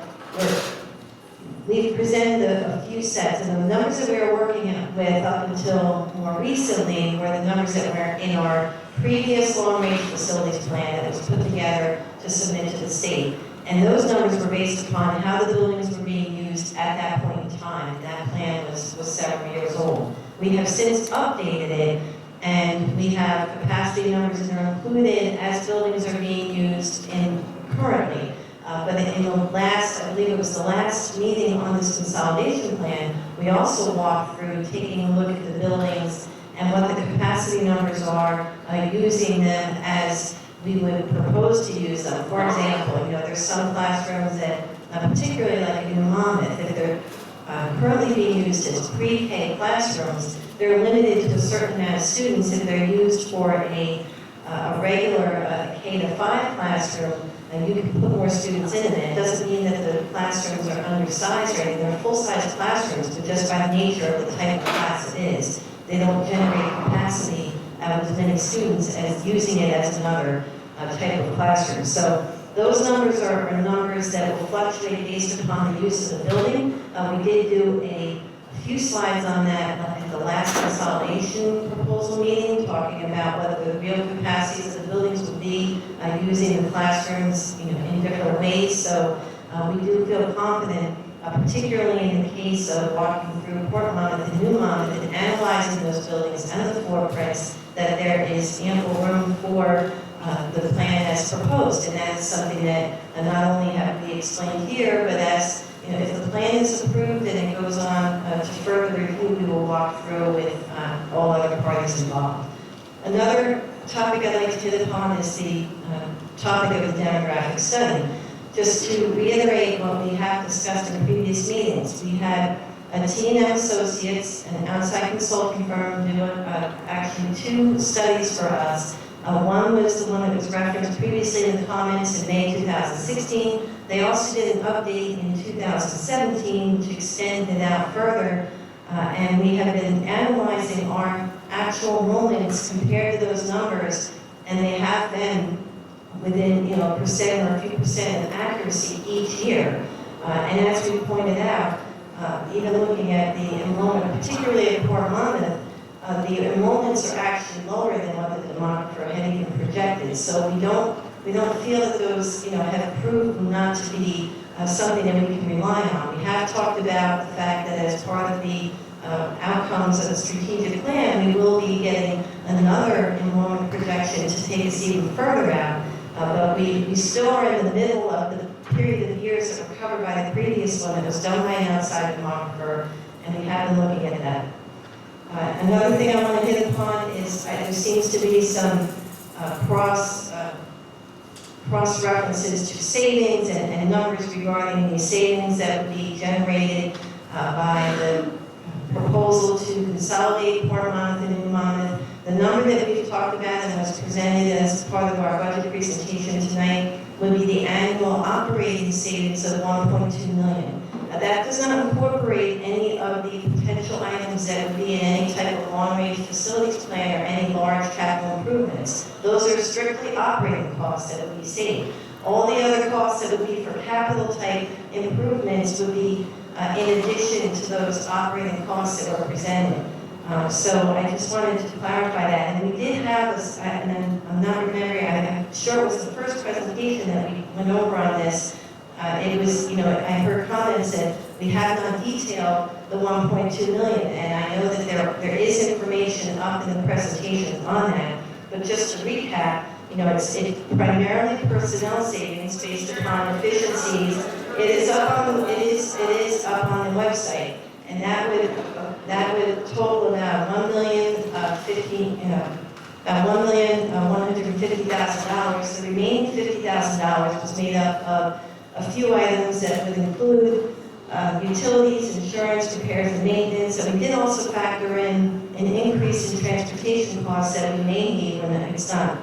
we've presented a few sets, and the numbers that we were working with up until more recently were the numbers that were in our previous long-range facilities plan that was put together to submit to the state. And those numbers were based upon how the buildings were being used at that point in time. And that plan was several years old. We have since updated it, and we have capacity numbers that are included as buildings are being used currently. But in the last, I believe it was the last meeting on this consolidation plan, we also walked through taking a look at the buildings and what the capacity numbers are, using them as we would propose to use them. For example, there's some classrooms that, particularly like in New Monmouth, if they're currently being used as pre-K classrooms, they're limited to a certain amount of students. If they're used for a regular K-5 classroom, and you can put more students in it. It doesn't mean that the classrooms are undersized or anything. They're full-size classrooms, but just by the nature of the type of class it is, they don't generate capacity out of as many students as using it as another type of classroom. So those numbers are numbers that will fluctuate based upon the use of the building. We did do a few slides on that at the last consolidation proposal meeting, talking about what the real capacities of the buildings would be using the classrooms, in different ways. So we do feel confident, particularly in the case of walking through Port Monmouth and New Monmouth and analyzing those buildings and the floor prints, that there is ample room for the plan as proposed. And that is something that not only have we explained here, but as if the plan is approved and it goes on to further review, we will walk through with all other parties involved. Another topic I'd like to hit upon is the topic of the demographic study. Just to reiterate what we have discussed in previous meetings, we had a T&M Associates, an outside consulting firm, do actually 2 studies for us. One was the one that was referenced previously in the comments in May 2016. They also did an update in 2017 to extend it out further, and we have been analyzing our actual enrollments compared to those numbers, and they have been within a percent or a few percent of accuracy each year. And as we pointed out, even looking at the enrollment, particularly at Port Monmouth, the enrollments are actually lower than what the demographer had even projected. So we don't feel that those have proved not to be something that we can rely on. We have talked about the fact that as part of the outcomes of the strategic plan, we will be getting another enrollment projection to take us even further out. But we still are in the middle of the period of years that were covered by the previous one that was done by an outside demographer, and we have been looking at that. Another thing I want to hit upon is there seems to be some cross references to savings and numbers regarding the savings that would be generated by the proposal to consolidate Port Monmouth and New Monmouth. The number that we've talked about and was presented as part of our budget presentation tonight would be the annual operating savings of $1.2 million. That does not incorporate any of the potential items that would be in any type of long-range facilities plan or any large capital improvements. Those are strictly operating costs that would be saved. All the other costs that would be for capital type improvements would be in addition to those operating costs that were presented. So I just wanted to clarify that. And we did have, and I'm not remembering, I'm sure it was the first presentation that we went over on this. It was, I heard comments that we have not detailed the 1.2 million, and I know that there is information up in the presentation on that. But just to recap, it's primarily personnel savings based upon efficiencies. It is up on the website, and that would total about $1,150,000. The remaining $50,000 was made up of a few items that would include utilities, insurance, repairs, and maintenance. So we did also factor in an increase in transportation costs that we may need when it's not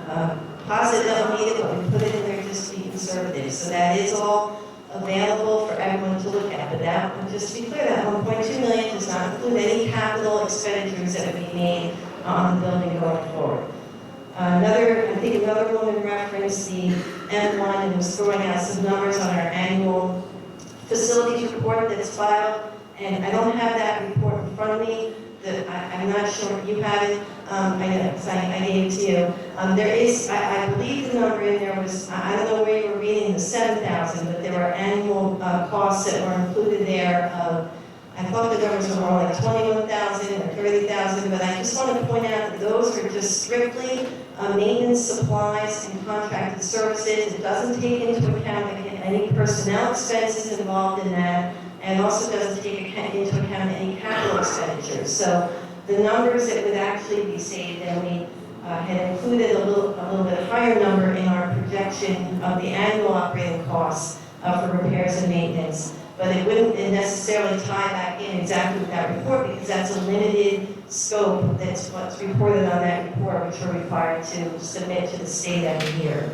positive that we need it, but we put it in there just to be conservative. So that is all available for everyone to look at. But that, just to be clear, that $1.2 million does not include any capital expenditures that would be made on the building going forward. I think another woman referenced the M1 and was throwing out some numbers on our annual facilities report that's filed, and I don't have that report in front of me. I'm not sure if you have it. I gave it to you. There is, I believe the number in there was, I don't know where you were reading the 7,000, but there were annual costs that were included there. I thought the numbers were more like 21,000 or 30,000, but I just want to point out that those are just strictly maintenance supplies and contracted services. It doesn't take into account any personnel expenses involved in that, and also doesn't take into account any capital expenditures. So the numbers that would actually be saved, and we had included a little bit higher number in our projection of the annual operating costs for repairs and maintenance. But it wouldn't necessarily tie back in exactly with that report, because that's a limited scope. That's what's reported on that report, which we're required to submit to the state every year.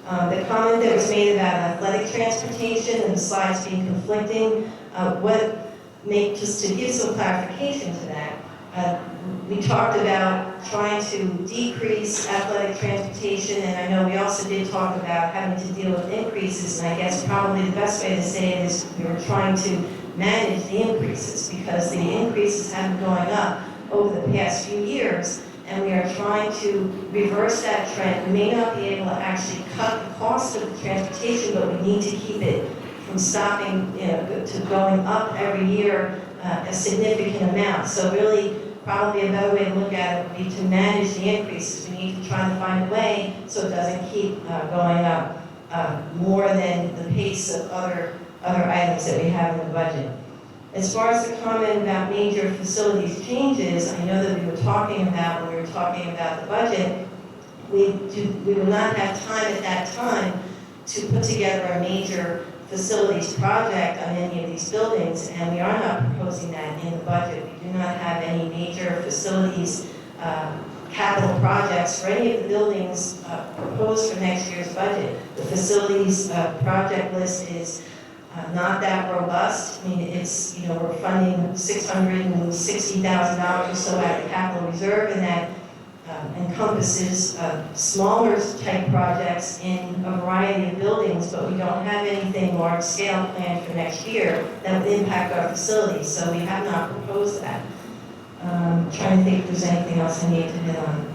The comment that was made about athletic transportation and the slides being conflicting, just to give some clarification to that, we talked about trying to decrease athletic transportation, and I know we also did talk about having to deal with increases, and I guess probably the best way to say it is we were trying to manage the increases, because the increases have been going up over the past few years, and we are trying to reverse that trend. We may not be able to actually cut the cost of the transportation, but we need to keep it from stopping, to going up every year a significant amount. So really, probably a better way to look at it would be to manage the increases. We need to try to find a way so it doesn't keep going up more than the pace of other items that we have in the budget. As far as the comment about major facilities changes, I know that we were talking about, when we were talking about the budget, we will not have time at that time to put together a major facilities project on any of these buildings, and we are not proposing that in the budget. We do not have any major facilities capital projects for any of the buildings proposed for next year's budget. The facilities project list is not that robust. I mean, it's, we're funding $660,000 or so out of the capital reserve, and that encompasses smaller type projects in a variety of buildings, but we don't have anything large scale planned for next year that would impact our facilities, so we have not proposed that. Trying to think if there's anything else I need to hit on.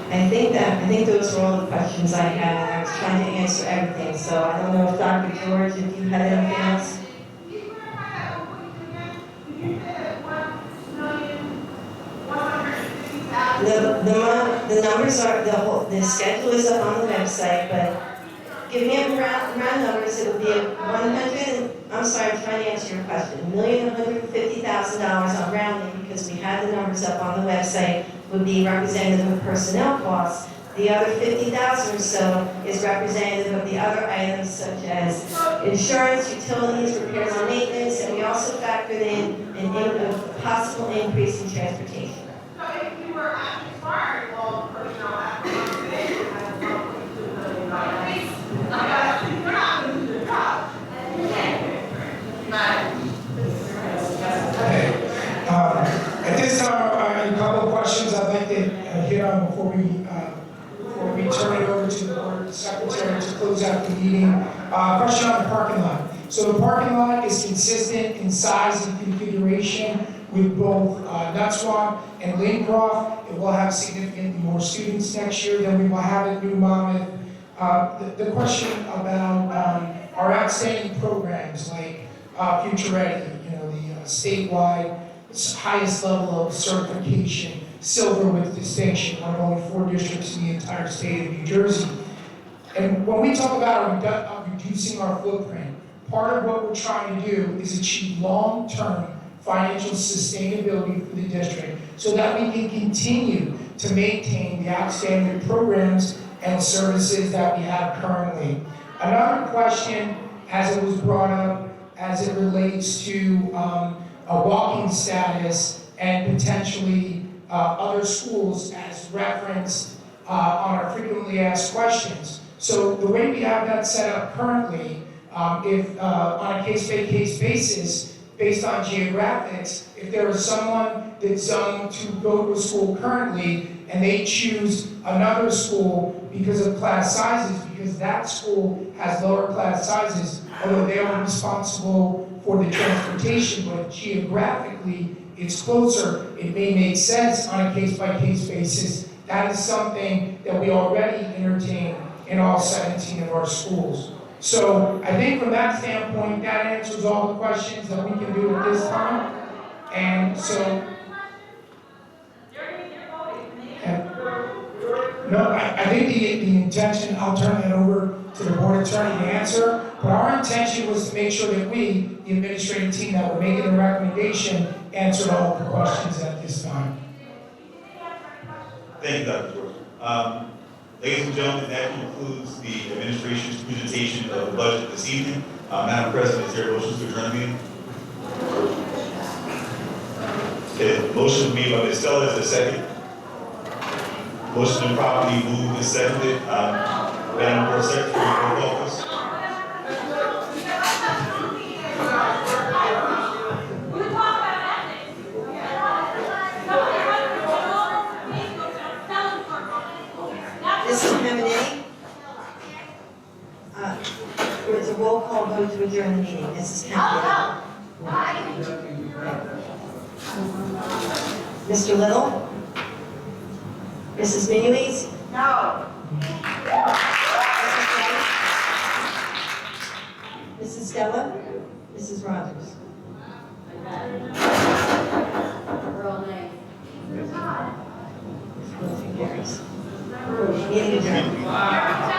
I think those were all the questions I had. I was trying to answer everything, so I don't know if Dr. George, if you had anything else. The numbers are, the schedule is up on the website, but giving it round numbers, it would be I'm trying to answer your question, $1,150,000 on rounding, because we had the numbers up on the website, would be representative of personnel costs. The other $50,000 or so is representative of the other items such as insurance, utilities, repairs and maintenance, and we also factored in a possible increase in transportation. So if you were actually firing all the personnel after conservation, that's $1.2 million increase. You're not going to do the job. At this time, a couple of questions I'd like to hit on before we turn it over to the board secretary to close out the meeting. Question on the parking lot. So the parking lot is consistent in size and configuration with both Nutswamp and Lincroft. It will have significantly more students next year than we will have at New Monmouth. The question about our outstanding programs like Future Ready, the statewide highest level of certification, silver with distinction, one of only 4 districts in the entire state of New Jersey. And when we talk about reducing our footprint, part of what we're trying to do is achieve long-term financial sustainability for the district so that we can continue to maintain the outstanding programs and services that we have currently. Another question, as it was brought up, as it relates to a walking status and potentially other schools as referenced on our frequently asked questions. So the way we have that set up currently, if on a case-by-case basis, based on geographics, if there is someone that's zoned to go to a school currently and they choose another school because of class sizes, because that school has lower class sizes, although they are responsible for the transportation, but geographically it's closer, it may make sense on a case-by-case basis. That is something that we already entertain in all 17 of our schools. So I think from that standpoint, that answers all the questions that we can do at this time. And so, no, I think the intention, I'll turn that over to the board attorney to answer, but our intention was to make sure that we, the administrative team that were making the recommendation, answered all of the questions at this time. Thank you, Dr. George. Ladies and gentlemen, that concludes the administration's presentation of the budget this evening. Madam President, is there a motion to adjourn the meeting? Okay, motion made by Ms. Stella, is there a second? Motion been properly moved and seconded. Madam Board Secretary, roll call, please. Mrs. Memonini? There was a roll call vote to adjourn the meeting. Mrs. Campbell? Mr. Little? Mrs. Minuis? No. Mrs. Stella? Mrs. Rogers? Motion carries. Meeting adjourned.